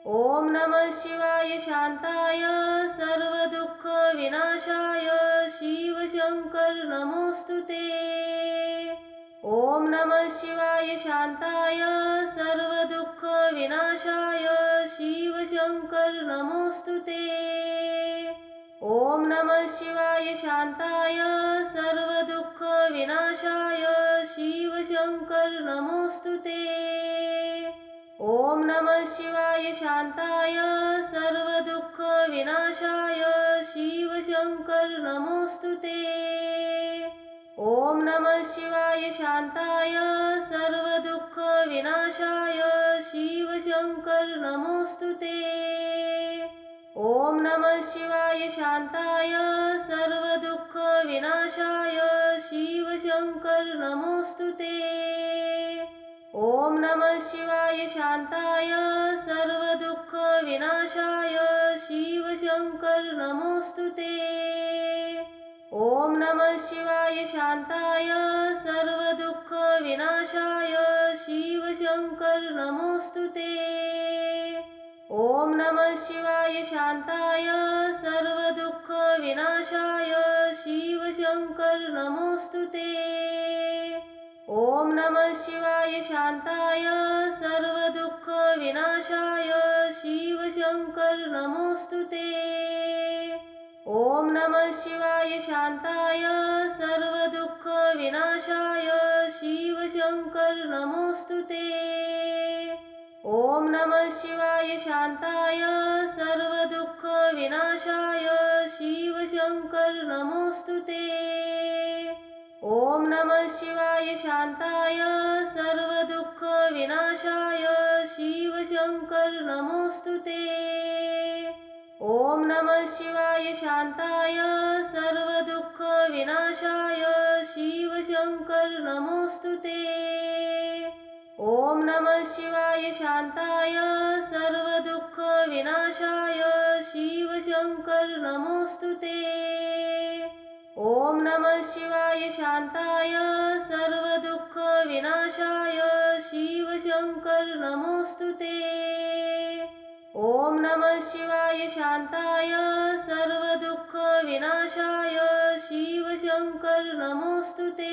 ओम नमः शिवाय शांताय सर्वदुःख विनाशाय शिव शंकर नमोस्तुते। ओम नमः शिवाय शांताय सर्वदुःख विनाशाय शिव शंकर नमोस्तुते। ओम नमः शिवाय शांताय सर्वदुःख विनाशाय शिव शंकर नमोस्तुते। ओम नमः शिवाय शांताय सर्वदुःख विनाशाय शिव शंकर नमोस्तुते। ओम नमः शिवाय शांताय सर्वदुःख विनाशाय शिव शंकर नमोस्तुते। ओम नमः शिवाय शांताय सर्वदुःख विनाशाय शिव शंकर नमोस्तुते। ओम नमः शिवाय शांताय सर्वदुःख विनाशाय शिव शंकर नमोस्तुते। ओम नमः शिवाय शांताय सर्वदुःख विनाशाय शिव शंकर नमोस्तुते। ओम नमः शिवाय शांताय सर्वदुःख विनाशाय शिव शंकर नमोस्तुते। ओम नमः शिवाय शांताय सर्वदुःख विनाशाय शिव शंकर नमोस्तुते। ओम नमः शिवाय शांताय सर्वदुःख विनाशाय शिव शंकर नमोस्तुते। ओम नमः शिवाय शांताय सर्वदुःख विनाशाय शिव शंकर नमोस्तुते। ओम नमः शिवाय शांताय सर्वदुःख विनाशाय शिव शंकर नमोस्तुते। ओम नमः शिवाय शांताय सर्वदुःख विनाशाय शिव शंकर नमोस्तुते। ओम नमः शिवाय शांताय सर्वदुःख विनाशाय शिव शंकर नमोस्तुते। ओम नमः शिवाय शांताय सर्वदुःख विनाशाय शिव शंकर नमोस्तुते। ओम नमः शिवाय शांताय सर्वदुःख विनाशाय शिव शंकर नमोस्तुते।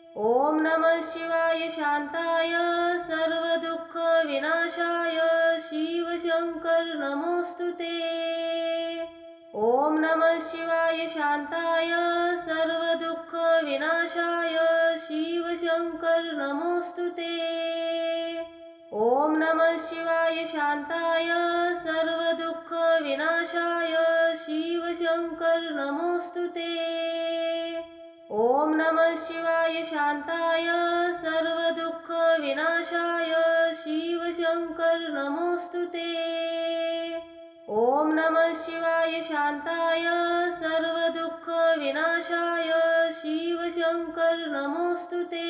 ओम नमः शिवाय शांताय सर्वदुःख विनाशाय शिव शंकर नमोस्तुते। ओम नमः शिवाय शांताय सर्वदुःख विनाशाय शिव शंकर नमोस्तुते। ओम नमः शिवाय शांताय सर्वदुःख विनाशाय शिव शंकर नमोस्तुते। ओम नमः शिवाय शांताय सर्वदुःख विनाशाय शिव शंकर नमोस्तुते। ओम नमः शिवाय शांताय सर्वदुःख विनाशाय शिव शंकर नमोस्तुते।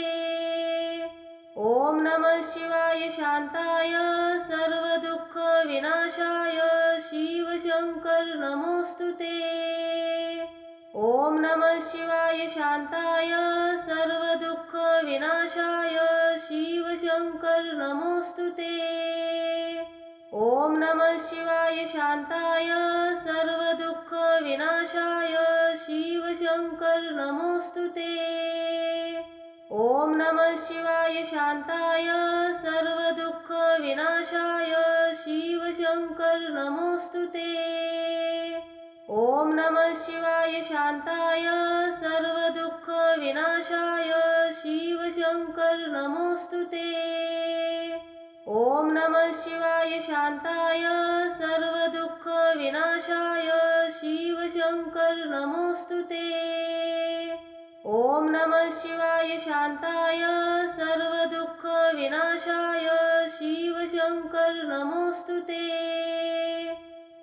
ओम नमः शिवाय शांताय सर्वदुःख विनाशाय शिव शंकर नमोस्तुते। ओम नमः शिवाय शांताय सर्वदुःख विनाशाय शिव शंकर नमोस्तुते। ओम नमः शिवाय शांताय सर्वदुःख विनाशाय शिव शंकर नमोस्तुते। ओम नमः शिवाय शांताय सर्वदुःख विनाशाय शिव शंकर नमोस्तुते। ओम नमः शिवाय शांताय सर्वदुःख विनाशाय शिव शंकर नमोस्तुते। ओम नमः शिवाय शांताय सर्वदुःख विनाशाय शिव शंकर नमोस्तुते। ओम नमः शिवाय शांताय सर्वदुःख विनाशाय शिव शंकर नमोस्तुते।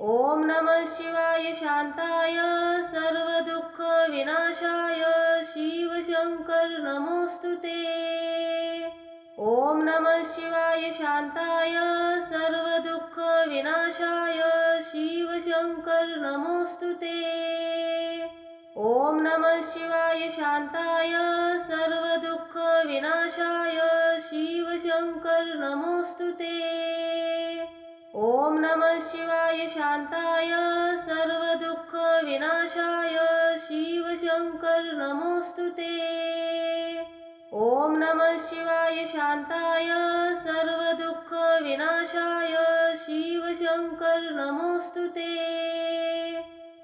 ॐ नमः शिवाय शान्ताय सर्वदुःखविनाशाय शिवशङ्कर नमोऽस्तु ते। ॐ नमः शिवाय शान्ताय सर्वदुःखविनाशाय शिवशङ्कर नमोऽस्तु ते। ॐ नमः शिवाय शान्ताय सर्वदुःखविनाशाय शिवशङ्कर नमोऽस्तु ते। ॐ नमः शिवाय शान्ताय सर्वदुःखविनाशाय शिवशङ्कर नमोऽस्तु ते। ॐ नमः शिवाय शान्ताय सर्वदुःखविनाशाय शिवशङ्कर नमोऽस्तु ते।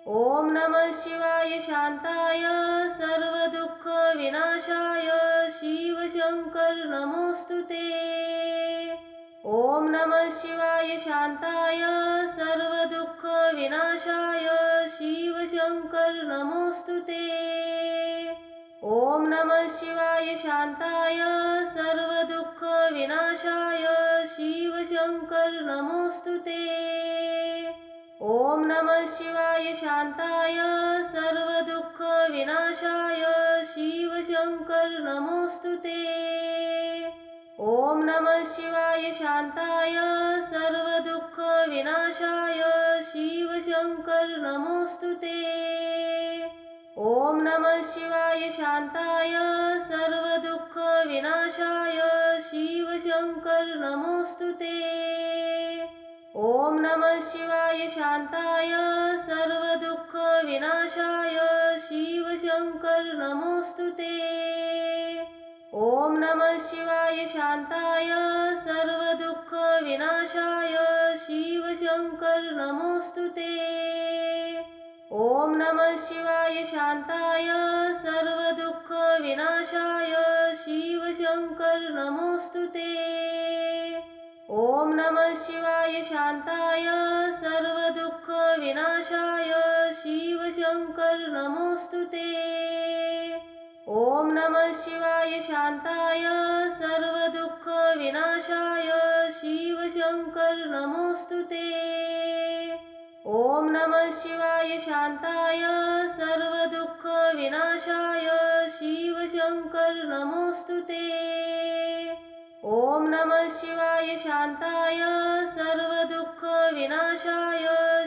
ॐ नमः शिवाय शान्ताय सर्वदुःखविनाशाय शिवशङ्कर नमोऽस्तु ते। ॐ नमः शिवाय शान्ताय सर्वदुःखविनाशाय शिवशङ्कर नमोऽस्तु ते। ॐ नमः शिवाय शान्ताय सर्वदुःखविनाशाय शिवशङ्कर नमोऽस्तु ते। ॐ नमः शिवाय शान्ताय सर्वदुःखविनाशाय शिवशङ्कर नमोऽस्तु ते। ॐ नमः शिवाय शान्ताय सर्वदुःखविनाशाय शिवशङ्कर नमोऽस्तु ते। ॐ नमः शिवाय शान्ताय सर्वदुःखविनाशाय शिवशङ्कर नमोऽस्तु ते। ॐ नमः शिवाय शान्ताय सर्वदुःखविनाशाय शिवशङ्कर नमोऽस्तु ते। ॐ नमः शिवाय शान्ताय सर्वदुःखविनाशाय शिवशङ्कर नमोऽस्तु ते। ॐ नमः शिवाय शान्ताय सर्वदुःखविनाशाय शिवशङ्कर नमोऽस्तु ते। ॐ नमः शिवाय शान्ताय सर्वदुःखविनाशाय शिवशङ्कर नमोऽस्तु ते। ॐ नमः शिवाय शान्ताय सर्वदुःखविनाशाय शिवशङ्कर नमोऽस्तु ते। ॐ नमः शिवाय शान्ताय सर्वदुःखविनाशाय शिवशङ्कर नमोऽस्तु ते। ॐ नमः शिवाय शान्ताय सर्वदुःखविनाशाय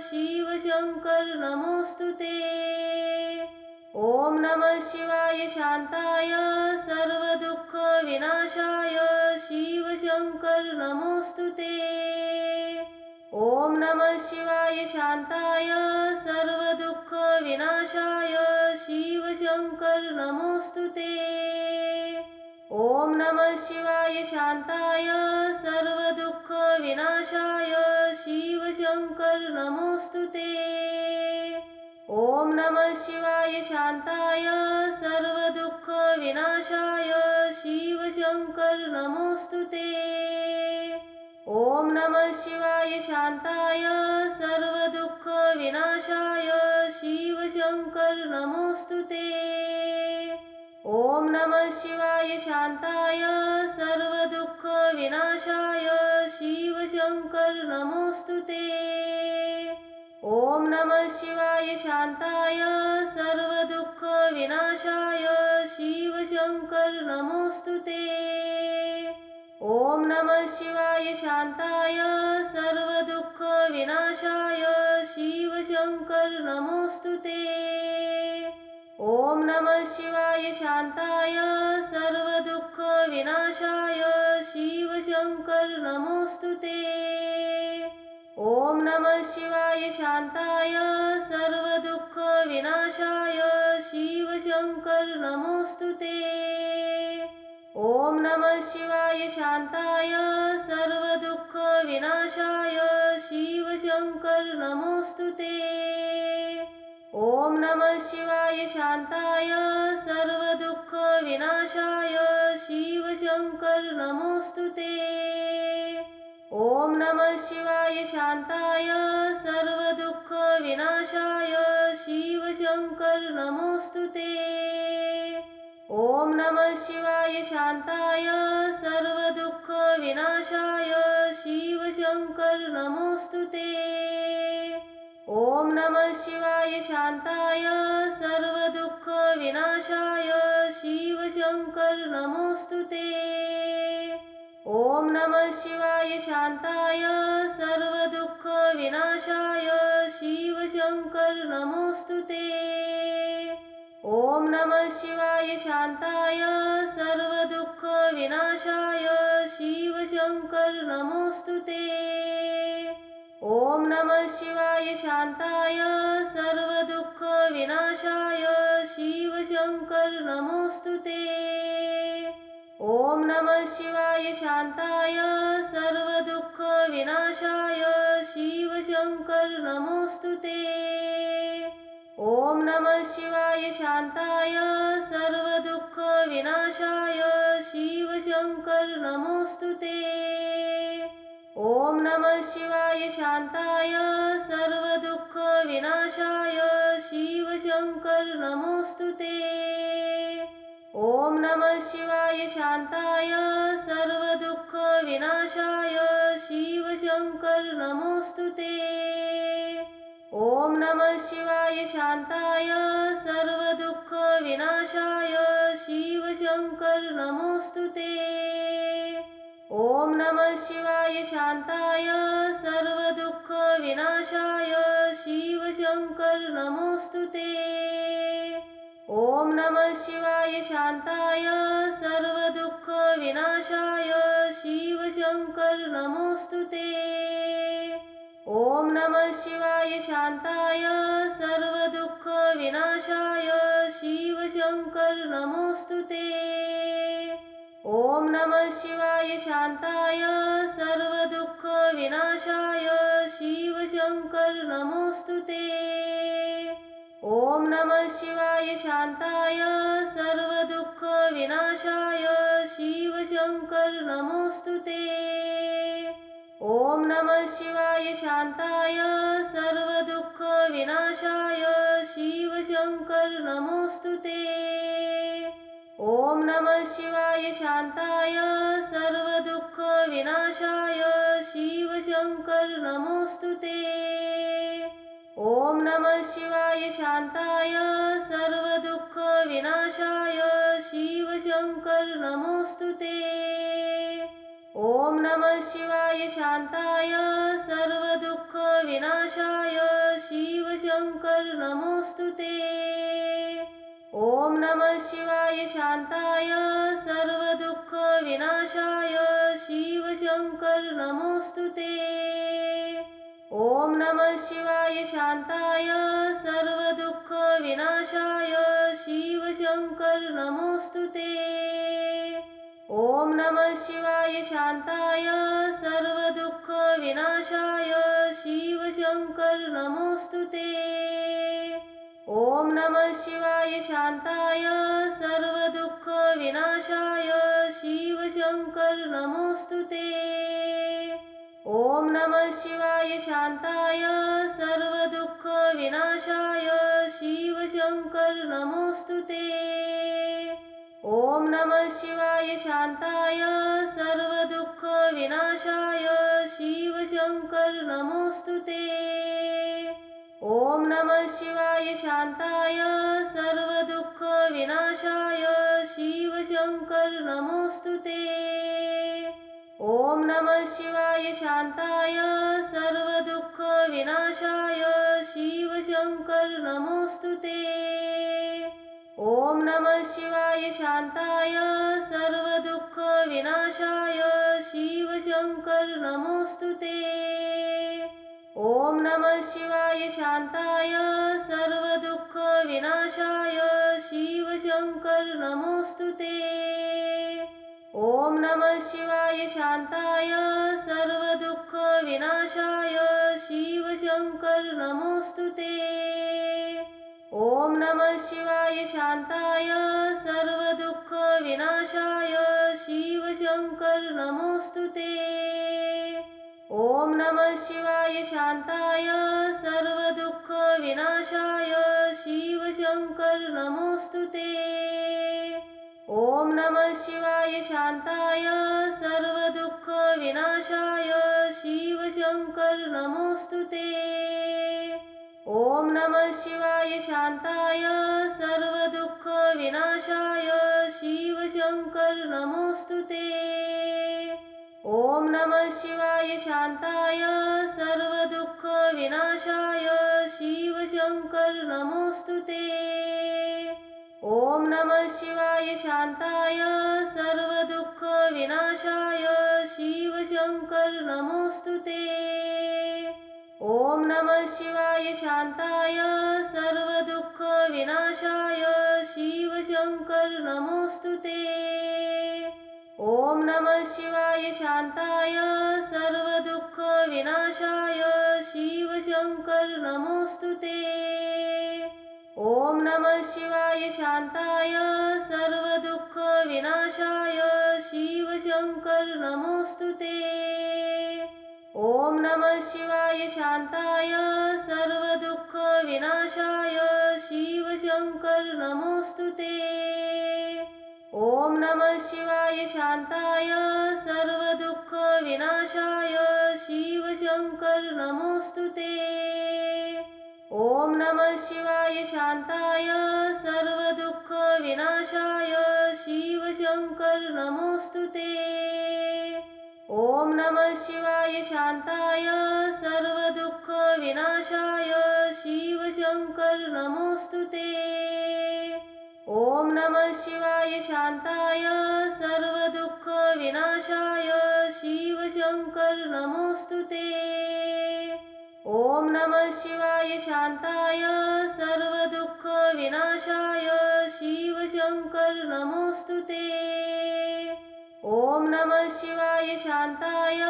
शिवशङ्कर नमोऽस्तु ते। ॐ नमः शिवाय शान्ताय सर्वदुःखविनाशाय शिवशङ्कर नमोऽस्तु ते। ॐ नमः शिवाय शान्ताय सर्वदुःखविनाशाय शिवशङ्कर नमोऽस्तु ते। ॐ नमः शिवाय शान्ताय सर्वदुःखविनाशाय शिवशङ्कर नमोऽस्तु ते। ॐ नमः शिवाय शान्ताय सर्वदुःखविनाशाय शिवशङ्कर नमोऽस्तु ते। ॐ नमः शिवाय शान्ताय सर्वदुःखविनाशाय शिवशङ्कर नमोऽस्तु ते। ॐ नमः शिवाय शान्ताय सर्वदुःखविनाशाय शिवशङ्कर नमोऽस्तु ते। ॐ नमः शिवाय शान्ताय सर्वदुःखविनाशाय शिवशङ्कर नमोऽस्तु ते। ॐ नमः शिवाय शान्ताय सर्वदुःखविनाशाय शिवशङ्कर नमोऽस्तु ते। ॐ नमः शिवाय शान्ताय सर्वदुःखविनाशाय शिवशङ्कर नमोऽस्तु ते। ॐ नमः शिवाय शान्ताय सर्वदुःखविनाशाय शिवशङ्कर नमोऽस्तु ते। ॐ नमः शिवाय शान्ताय सर्वदुःखविनाशाय शिवशङ्कर नमोऽस्तु ते। ॐ नमः शिवाय शान्ताय सर्वदुःखविनाशाय शिवशङ्कर नमोऽस्तु ते। ॐ नमः शिवाय शान्ताय सर्वदुःखविनाशाय शिवशङ्कर नमोऽस्तु ते। ॐ नमः शिवाय शान्ताय सर्वदुःखविनाशाय शिवशङ्कर नमोऽस्तु ते। ॐ नमः शिवाय शान्ताय सर्वदुःखविनाशाय शिवशङ्कर नमोऽस्तु ते। ॐ नमः शिवाय शान्ताय सर्वदुःखविनाशाय शिवशङ्कर नमोऽस्तु ते। ॐ नमः शिवाय शान्ताय सर्वदुःखविनाशाय शिवशङ्कर नमोऽस्तु ते। ॐ नमः शिवाय शान्ताय सर्वदुःखविनाशाय शिवशङ्कर नमोऽस्तु ते। ॐ नमः शिवाय शान्ताय सर्वदुःखविनाशाय शिवशङ्कर नमोऽस्तु ते। ॐ नमः शिवाय शान्ताय सर्वदुःखविनाशाय शिवशङ्कर नमोऽस्तु ते। ॐ नमः शिवाय शान्ताय सर्वदुःखविनाशाय शिवशङ्कर नमोऽस्तु ते। ॐ नमः शिवाय शान्ताय सर्वदुःखविनाशाय शिवशङ्कर नमोऽस्तु ते। ॐ नमः शिवाय शान्ताय सर्वदुःखविनाशाय शिवशङ्कर नमोऽस्तु ते। ॐ नमः शिवाय शान्ताय सर्वदुःखविनाशाय शिवशङ्कर नमोऽस्तु ते। ॐ नमः शिवाय शान्ताय सर्वदुःखविनाशाय शिवशङ्कर नमोऽस्तु ते। ॐ नमः शिवाय शान्ताय सर्वदुःखविनाशाय शिवशङ्कर नमोऽस्तु ते। ॐ नमः शिवाय शान्ताय सर्वदुःखविनाशाय शिवशङ्कर नमोऽस्तु ते। ॐ नमः शिवाय शान्ताय सर्वदुःखविनाशाय शिवशङ्कर नमोऽस्तु ते। ॐ नमः शिवाय शान्ताय सर्वदुःखविनाशाय शिवशङ्कर नमोऽस्तु ते। ॐ नमः शिवाय शान्ताय सर्वदुःखविनाशाय शिवशङ्कर नमोऽस्तु ते। ॐ नमः शिवाय शान्ताय सर्वदुःखविनाशाय शिवशङ्कर नमोऽस्तु ते। ॐ नमः शिवाय शान्ताय सर्वदुःखविनाशाय शिवशङ्कर नमोऽस्तु ते। ॐ नमः शिवाय शान्ताय सर्वदुःखविनाशाय शिवशङ्कर नमोऽस्तु ते। ॐ नमः शिवाय शान्ताय सर्वदुःखविनाशाय शिवशङ्कर नमोऽस्तु ते। ॐ नमः शिवाय शान्ताय सर्वदुःखविनाशाय शिवशङ्कर नमोऽस्तु ते। ॐ नमः शिवाय शान्ताय सर्वदुःखविनाशाय शिवशङ्कर नमोऽस्तु ते। ॐ नमः शिवाय शान्ताय सर्वदुःखविनाशाय शिवशङ्कर नमोऽस्तु ते। ॐ नमः शिवाय शान्ताय सर्वदुःखविनाशाय शिवशङ्कर नमोऽस्तु ते। ॐ नमः शिवाय शान्ताय सर्वदुःखविनाशाय शिवशङ्कर नमोऽस्तु ते। ॐ नमः शिवाय शान्ताय सर्वदुःखविनाशाय शिवशङ्कर नमोऽस्तु ते। ॐ नमः शिवाय शान्ताय सर्वदुःखविनाशाय शिवशङ्कर नमोऽस्तु ते। ॐ नमः शिवाय शान्ताय सर्वदुःखविनाशाय शिवशङ्कर नमोऽस्तु ते। ॐ नमः शिवाय शान्ताय सर्वदुःखविनाशाय शिवशङ्कर नमोऽस्तु ते। ॐ नमः शिवाय शान्ताय सर्वदुःखविनाशाय शिवशङ्कर नमोऽस्तु ते। ॐ नमः शिवाय शान्ताय सर्वदुःखविनाशाय शिवशङ्कर नमोऽस्तु ते। ॐ नमः शिवाय शान्ताय सर्वदुःखविनाशाय शिवशङ्कर नमोऽस्तु ते। ॐ नमः शिवाय शान्ताय सर्वदुःखविनाशाय शिवशङ्कर नमोऽस्तु ते। ॐ नमः शिवाय शान्ताय सर्वदुःखविनाशाय शिवशङ्कर नमोऽस्तु ते। ॐ नमः शिवाय शान्ताय सर्वदुःखविनाशाय शिवशङ्कर नमोऽस्तु ते। ॐ नमः शिवाय शान्ताय सर्वदुःखविनाशाय शिवशङ्कर नमोऽस्तु ते। ॐ नमः शिवाय शान्ताय सर्वदुःखविनाशाय शिवशङ्कर नमोऽस्तु ते। ॐ नमः शिवाय शान्ताय सर्वदुःखविनाशाय शिवशङ्कर नमोऽस्तु ते। ॐ नमः शिवाय शान्ताय सर्वदुःखविनाशाय शिवशङ्कर नमोऽस्तु ते। ॐ नमः शिवाय शान्ताय सर्वदुःखविनाशाय शिवशङ्कर नमोऽस्तु ते। ॐ नमः शिवाय शान्ताय सर्वदुःखविनाशाय शिवशङ्कर नमोऽस्तु ते। ॐ नमः शिवाय शान्ताय सर्वदुःखविनाशाय शिवशङ्कर नमोऽस्तु ते। ॐ नमः शिवाय शान्ताय सर्वदुःखविनाशाय शिवशङ्कर नमोऽस्तु ते। ॐ नमः शिवाय शान्ताय सर्वदुःखविनाशाय शिवशङ्कर नमोऽस्तु ते। ॐ नमः शिवाय शान्ताय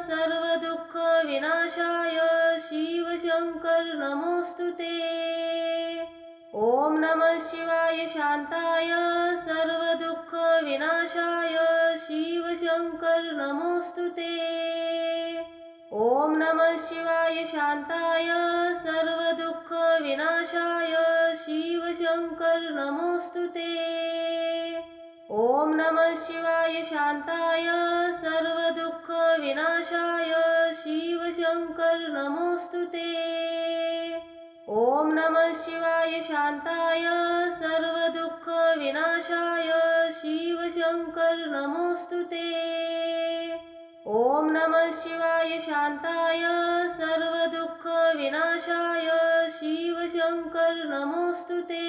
सर्वदुःखविनाशाय शिवशङ्कर नमोऽस्तु ते। ॐ नमः शिवाय शान्ताय सर्वदुःखविनाशाय शिवशङ्कर नमोऽस्तु ते। ॐ नमः शिवाय शान्ताय सर्वदुःखविनाशाय शिवशङ्कर नमोऽस्तु ते। ॐ नमः शिवाय शान्ताय सर्वदुःखविनाशाय शिवशङ्कर नमोऽस्तु ते। ॐ नमः शिवाय शान्ताय सर्वदुःखविनाशाय शिवशङ्कर नमोऽस्तु ते। ॐ नमः शिवाय शान्ताय सर्वदुःखविनाशाय शिवशङ्कर नमोऽस्तु ते।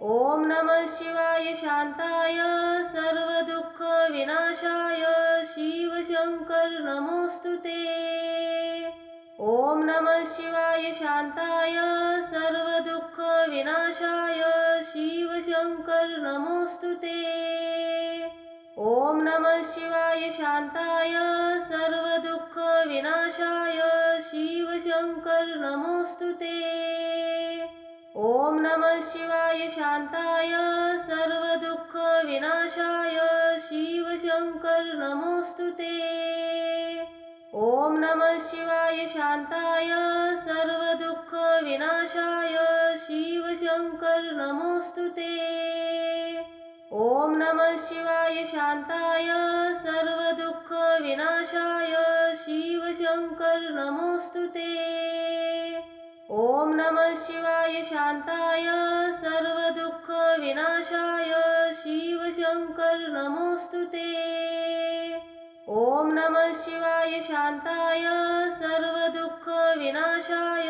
ॐ नमः शिवाय शान्ताय सर्वदुःखविनाशाय शिवशङ्कर नमोऽस्तु ते। ॐ नमः शिवाय शान्ताय सर्वदुःखविनाशाय शिवशङ्कर नमोऽस्तु ते। ॐ नमः शिवाय शान्ताय सर्वदुःखविनाशाय शिवशङ्कर नमोऽस्तु ते। ॐ नमः शिवाय शान्ताय सर्वदुःखविनाशाय शिवशङ्कर नमोऽस्तु ते। ॐ नमः शिवाय शान्ताय सर्वदुःखविनाशाय शिवशङ्कर नमोऽस्तु ते। ॐ नमः शिवाय शान्ताय सर्वदुःखविनाशाय शिवशङ्कर नमोऽस्तु ते। ॐ नमः शिवाय शान्ताय सर्वदुःखविनाशाय शिवशङ्कर नमोऽस्तु ते। ॐ नमः शिवाय शान्ताय सर्वदुःखविनाशाय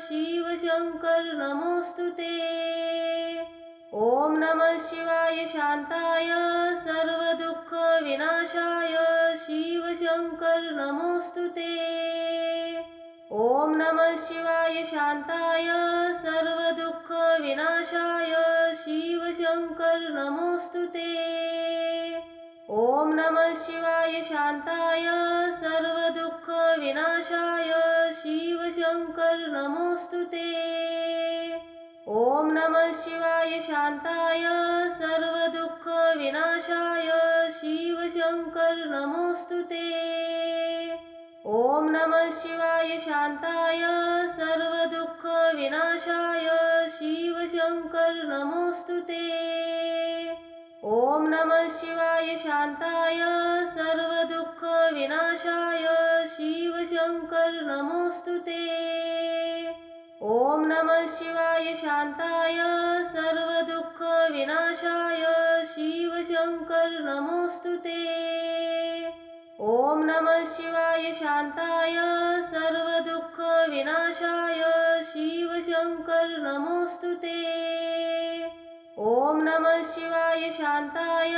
शिवशङ्कर नमोऽस्तु ते। ॐ नमः शिवाय शान्ताय सर्वदुःखविनाशाय शिवशङ्कर नमोऽस्तु ते। ॐ नमः शिवाय शान्ताय सर्वदुःखविनाशाय शिवशङ्कर नमोऽस्तु ते। ॐ नमः शिवाय शान्ताय सर्वदुःखविनाशाय शिवशङ्कर नमोऽस्तु ते। ॐ नमः शिवाय शान्ताय सर्वदुःखविनाशाय शिवशङ्कर नमोऽस्तु ते। ॐ नमः शिवाय शान्ताय सर्वदुःखविनाशाय शिवशङ्कर नमोऽस्तु ते। ॐ नमः शिवाय शान्ताय सर्वदुःखविनाशाय शिवशङ्कर नमोऽस्तु ते। ॐ नमः शिवाय शान्ताय सर्वदुःखविनाशाय शिवशङ्कर नमोऽस्तु ते। ॐ नमः शिवाय शान्ताय सर्वदुःखविनाशाय शिवशङ्कर नमोऽस्तु ते। ॐ नमः शिवाय शान्ताय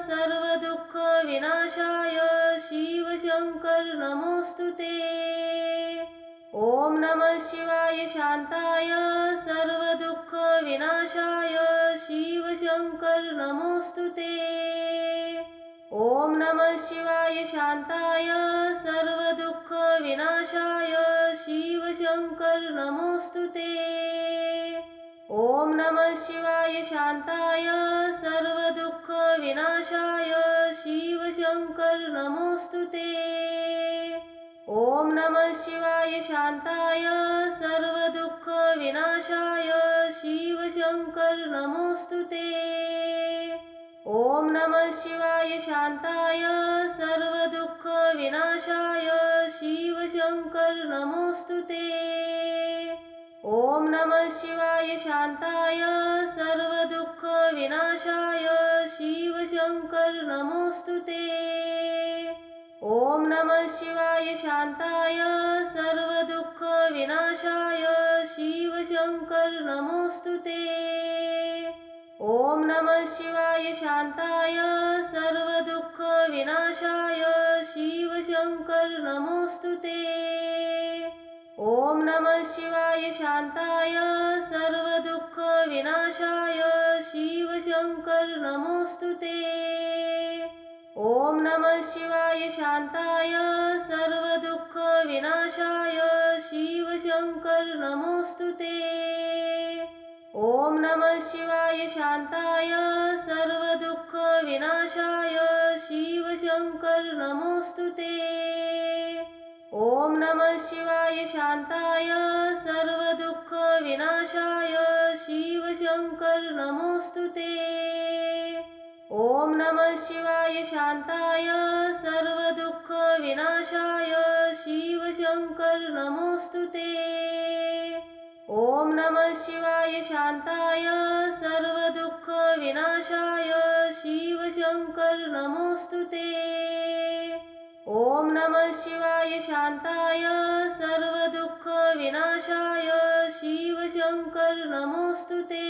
सर्वदुःखविनाशाय शिवशङ्कर नमोऽस्तु ते। ॐ नमः शिवाय शान्ताय सर्वदुःखविनाशाय शिवशङ्कर नमोऽस्तु ते। ॐ नमः शिवाय शान्ताय सर्वदुःखविनाशाय शिवशङ्कर नमोऽस्तु ते। ॐ नमः शिवाय शान्ताय सर्वदुःखविनाशाय शिवशङ्कर नमोऽस्तु ते। ॐ नमः शिवाय शान्ताय सर्वदुःखविनाशाय शिवशङ्कर नमोऽस्तु ते। ॐ नमः शिवाय शान्ताय सर्वदुःखविनाशाय शिवशङ्कर नमोऽस्तु ते। ॐ नमः शिवाय शान्ताय सर्वदुःखविनाशाय शिवशङ्कर नमोऽस्तु ते। ॐ नमः शिवाय शान्ताय सर्वदुःखविनाशाय शिवशङ्कर नमोऽस्तु ते। ॐ नमः शिवाय शान्ताय सर्वदुःखविनाशाय शिवशङ्कर नमोऽस्तु ते। ॐ नमः शिवाय शान्ताय सर्वदुःखविनाशाय शिवशङ्कर नमोऽस्तु ते। ॐ नमः शिवाय शान्ताय सर्वदुःखविनाशाय शिवशङ्कर नमोऽस्तु ते। ॐ नमः शिवाय शान्ताय सर्वदुःखविनाशाय शिवशङ्कर नमोऽस्तु ते। ॐ नमः शिवाय शान्ताय सर्वदुःखविनाशाय शिवशङ्कर नमोऽस्तु ते। ॐ नमः शिवाय शान्ताय सर्वदुःखविनाशाय शिवशङ्कर नमोऽस्तु ते। ॐ नमः शिवाय शान्ताय सर्वदुःखविनाशाय शिवशङ्कर नमोऽस्तु ते। ॐ नमः शिवाय शान्ताय सर्वदुःखविनाशाय शिवशङ्कर नमोऽस्तु ते।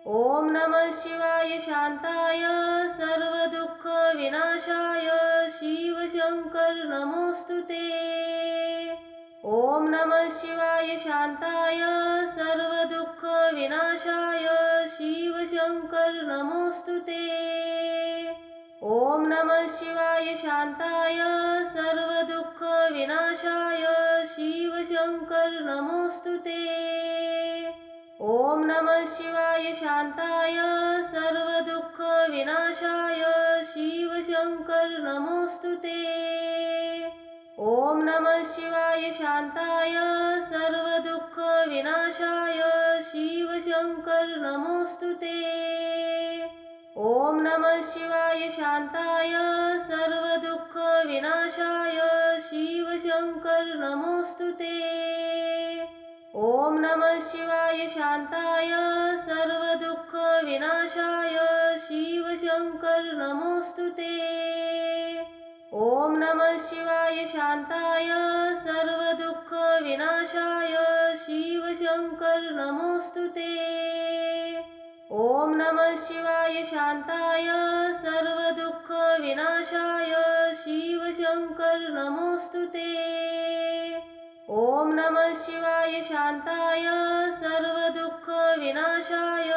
ॐ नमः शिवाय शान्ताय सर्वदुःखविनाशाय शिवशङ्कर नमोऽस्तु ते। ॐ नमः शिवाय शान्ताय सर्वदुःखविनाशाय शिवशङ्कर नमोऽस्तु ते। ॐ नमः शिवाय शान्ताय सर्वदुःखविनाशाय शिवशङ्कर नमोऽस्तु ते। ॐ नमः शिवाय शान्ताय सर्वदुःखविनाशाय शिवशङ्कर नमोऽस्तु ते। ॐ नमः शिवाय शान्ताय सर्वदुःखविनाशाय शिवशङ्कर नमोऽस्तु ते। ॐ नमः शिवाय शान्ताय सर्वदुःखविनाशाय शिवशङ्कर नमोऽस्तु ते। ॐ नमः शिवाय शान्ताय सर्वदुःखविनाशाय शिवशङ्कर नमोऽस्तु ते। ॐ नमः शिवाय शान्ताय सर्वदुःखविनाशाय शिवशङ्कर नमोऽस्तु ते। ॐ नमः शिवाय शान्ताय सर्वदुःखविनाशाय शिवशङ्कर नमोऽस्तु ते। ॐ नमः शिवाय शान्ताय सर्वदुःखविनाशाय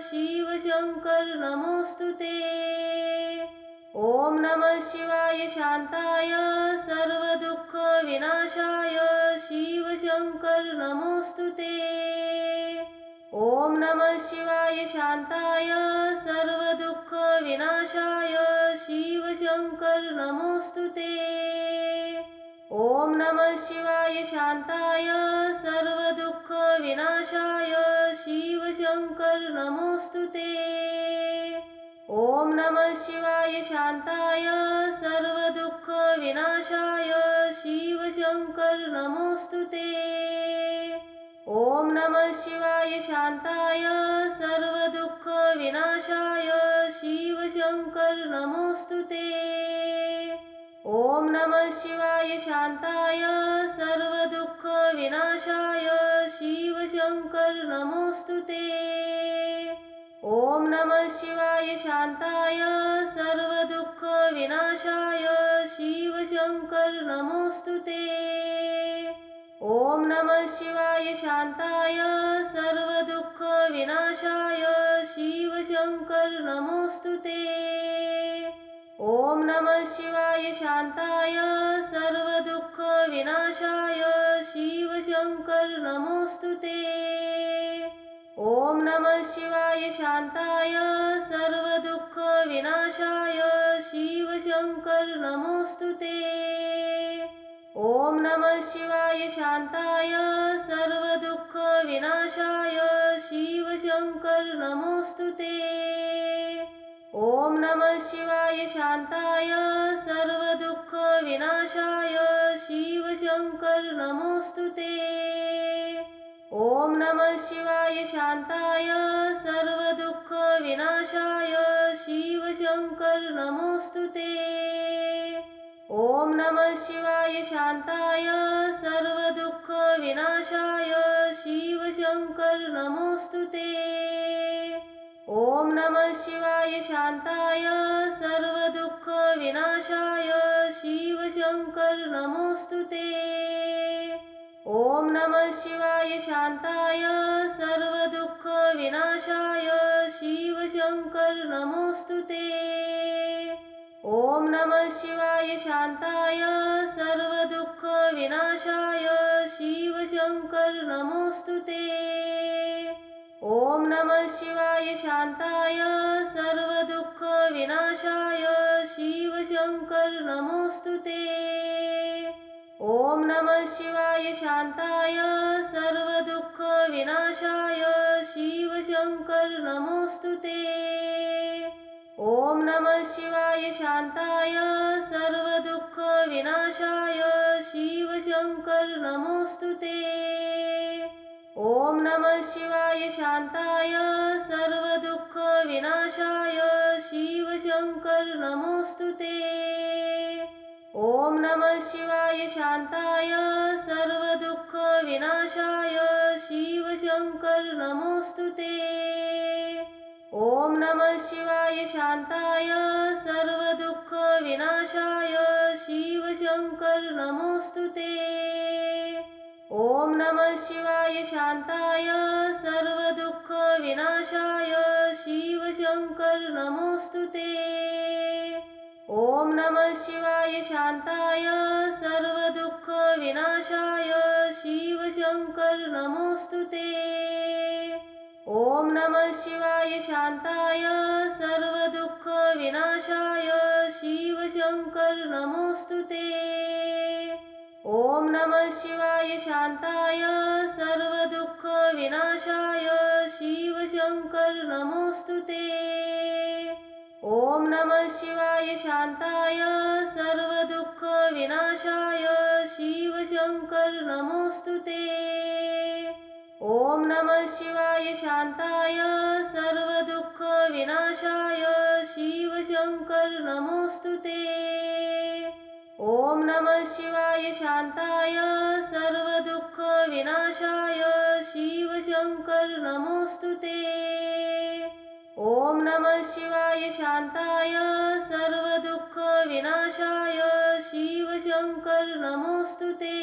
शिवशङ्कर नमोऽस्तु ते। ॐ नमः शिवाय शान्ताय सर्वदुःखविनाशाय शिवशङ्कर नमोऽस्तु ते। ॐ नमः शिवाय शान्ताय सर्वदुःखविनाशाय शिवशङ्कर नमोऽस्तु ते। ॐ नमः शिवाय शान्ताय सर्वदुःखविनाशाय शिवशङ्कर नमोऽस्तु ते। ॐ नमः शिवाय शान्ताय सर्वदुःखविनाशाय शिवशङ्कर नमोऽस्तु ते। ओम नमः शिवाय शांताय सर्वदुःखविनाशाय शिवशंकर नमोस्तुते। ओम नमः शिवाय शांताय सर्वदुःखविनाशाय शिवशंकर नमोस्तुते। ओम नमः शिवाय शांताय सर्वदुःखविनाशाय शिवशंकर नमोस्तुते। ओम नमः शिवाय शांताय सर्वदुःखविनाशाय शिवशंकर नमोस्तुते। ओम नमः शिवाय शांताय सर्वदुःखविनाशाय शिवशंकर नमोस्तुते। ओम नमः शिवाय शांताय सर्वदुःखविनाशाय शिवशंकर नमोस्तुते। ओम नमः शिवाय शांताय सर्वदुःखविनाशाय शिवशंकर नमोस्तुते। ओम नमः शिवाय शांताय सर्वदुःखविनाशाय शिवशंकर नमोस्तुते। ओम नमः शिवाय शांताय सर्वदुःखविनाशाय शिवशंकर नमोस्तुते। ओम नमः शिवाय शांताय सर्वदुःखविनाशाय शिवशंकर नमोस्तुते। ओम नमः शिवाय शांताय सर्वदुःखविनाशाय शिवशंकर नमोस्तुते। ओम नमः शिवाय शांताय सर्वदुःखविनाशाय शिवशंकर नमोस्तुते। ओम नमः शिवाय शांताय सर्वदुःखविनाशाय शिवशंकर नमोस्तुते। ओम नमः शिवाय शांताय सर्वदुःखविनाशाय शिवशंकर नमोस्तुते। ओम नमः शिवाय शांताय सर्वदुःखविनाशाय शिवशंकर नमोस्तुते। ओम नमः शिवाय शांताय सर्वदुःखविनाशाय शिवशंकर नमोस्तुते। ओम नमः शिवाय शांताय सर्वदुःखविनाशाय शिवशंकर नमोस्तुते। ओम नमः शिवाय शांताय सर्वदुःखविनाशाय शिवशंकर नमोस्तुते। ओम नमः शिवाय शांताय सर्वदुःखविनाशाय शिवशंकर नमोस्तुते। ओम नमः शिवाय शांताय सर्वदुःखविनाशाय शिवशंकर नमोस्तुते। ओम नमः शिवाय शांताय सर्वदुःखविनाशाय शिवशंकर नमोस्तुते। ओम नमः शिवाय शांताय सर्वदुःखविनाशाय शिवशंकर नमोस्तुते। ओम नमः शिवाय शांताय सर्वदुःखविनाशाय शिवशंकर नमोस्तुते। ओम नमः शिवाय शांताय सर्वदुःखविनाशाय शिवशंकर नमोस्तुते। ओम नमः शिवाय शांताय सर्वदुःखविनाशाय शिवशंकर नमोस्तुते। ओम नमः शिवाय शांताय सर्वदुःखविनाशाय शिवशंकर नमोस्तुते। ओम नमः शिवाय शांताय सर्वदुःखविनाशाय शिवशंकर नमोस्तुते।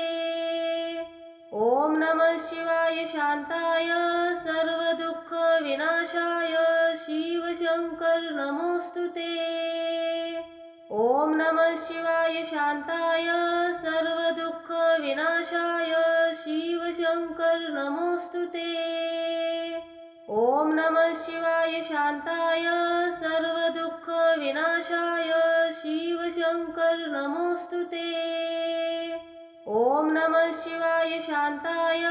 ओम नमः शिवाय शांताय सर्वदुःखविनाशाय शिवशंकर नमोस्तुते। ओम नमः शिवाय शांताय सर्वदुःखविनाशाय शिवशंकर नमोस्तुते। ओम नमः शिवाय शांताय सर्वदुःखविनाशाय शिवशंकर नमोस्तुते। ओम नमः शिवाय शांताय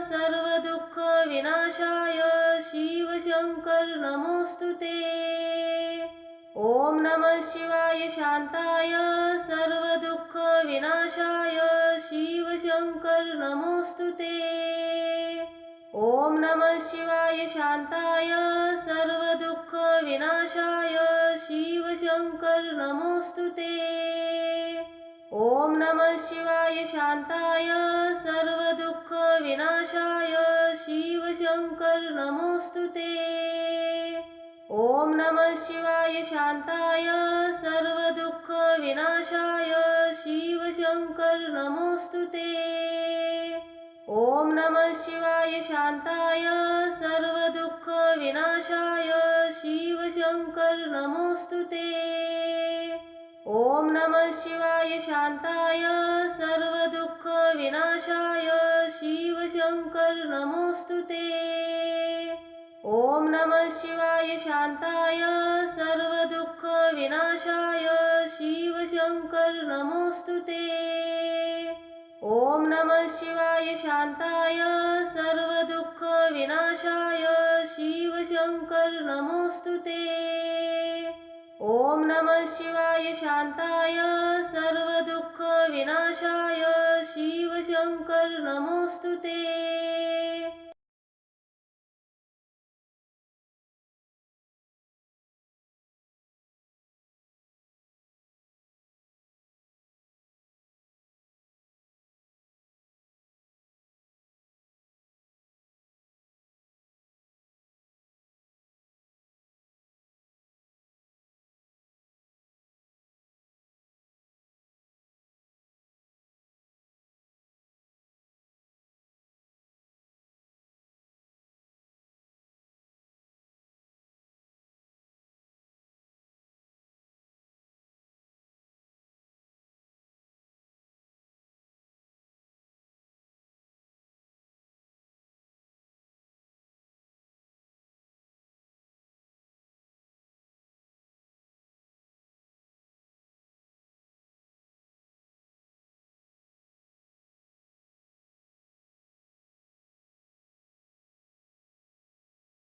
सर्वदुःखविनाशाय शिवशंकर नमोस्तुते। ओम नमः शिवाय शांताय सर्वदुःखविनाशाय शिवशंकर नमोस्तुते। ॐ नमः शिवाय शान्ताय सर्वदुःखविनाशाय शिवशङ्कर नमोऽस्तु ते। ॐ नमः शिवाय शान्ताय सर्वदुःखविनाशाय शिवशङ्कर नमोऽस्तु ते। ॐ नमः शिवाय शान्ताय सर्वदुःखविनाशाय शिवशङ्कर नमोऽस्तु ते। ॐ नमः शिवाय शान्ताय सर्वदुःखविनाशाय शिवशङ्कर नमोऽस्तु ते। ॐ नमः शिवाय शान्ताय सर्वदुःखविनाशाय शिवशङ्कर नमोऽस्तु ते। ॐ नमः शिवाय शान्ताय सर्वदुःखविनाशाय शिवशङ्कर नमोऽस्तु ते। ॐ नमः शिवाय शान्ताय सर्वदुःखविनाशाय शिवशङ्कर नमोऽस्तु ते। ॐ नमः शिवाय शान्ताय सर्वदुःखविनाशाय शिवशङ्कर नमोऽस्तु ते।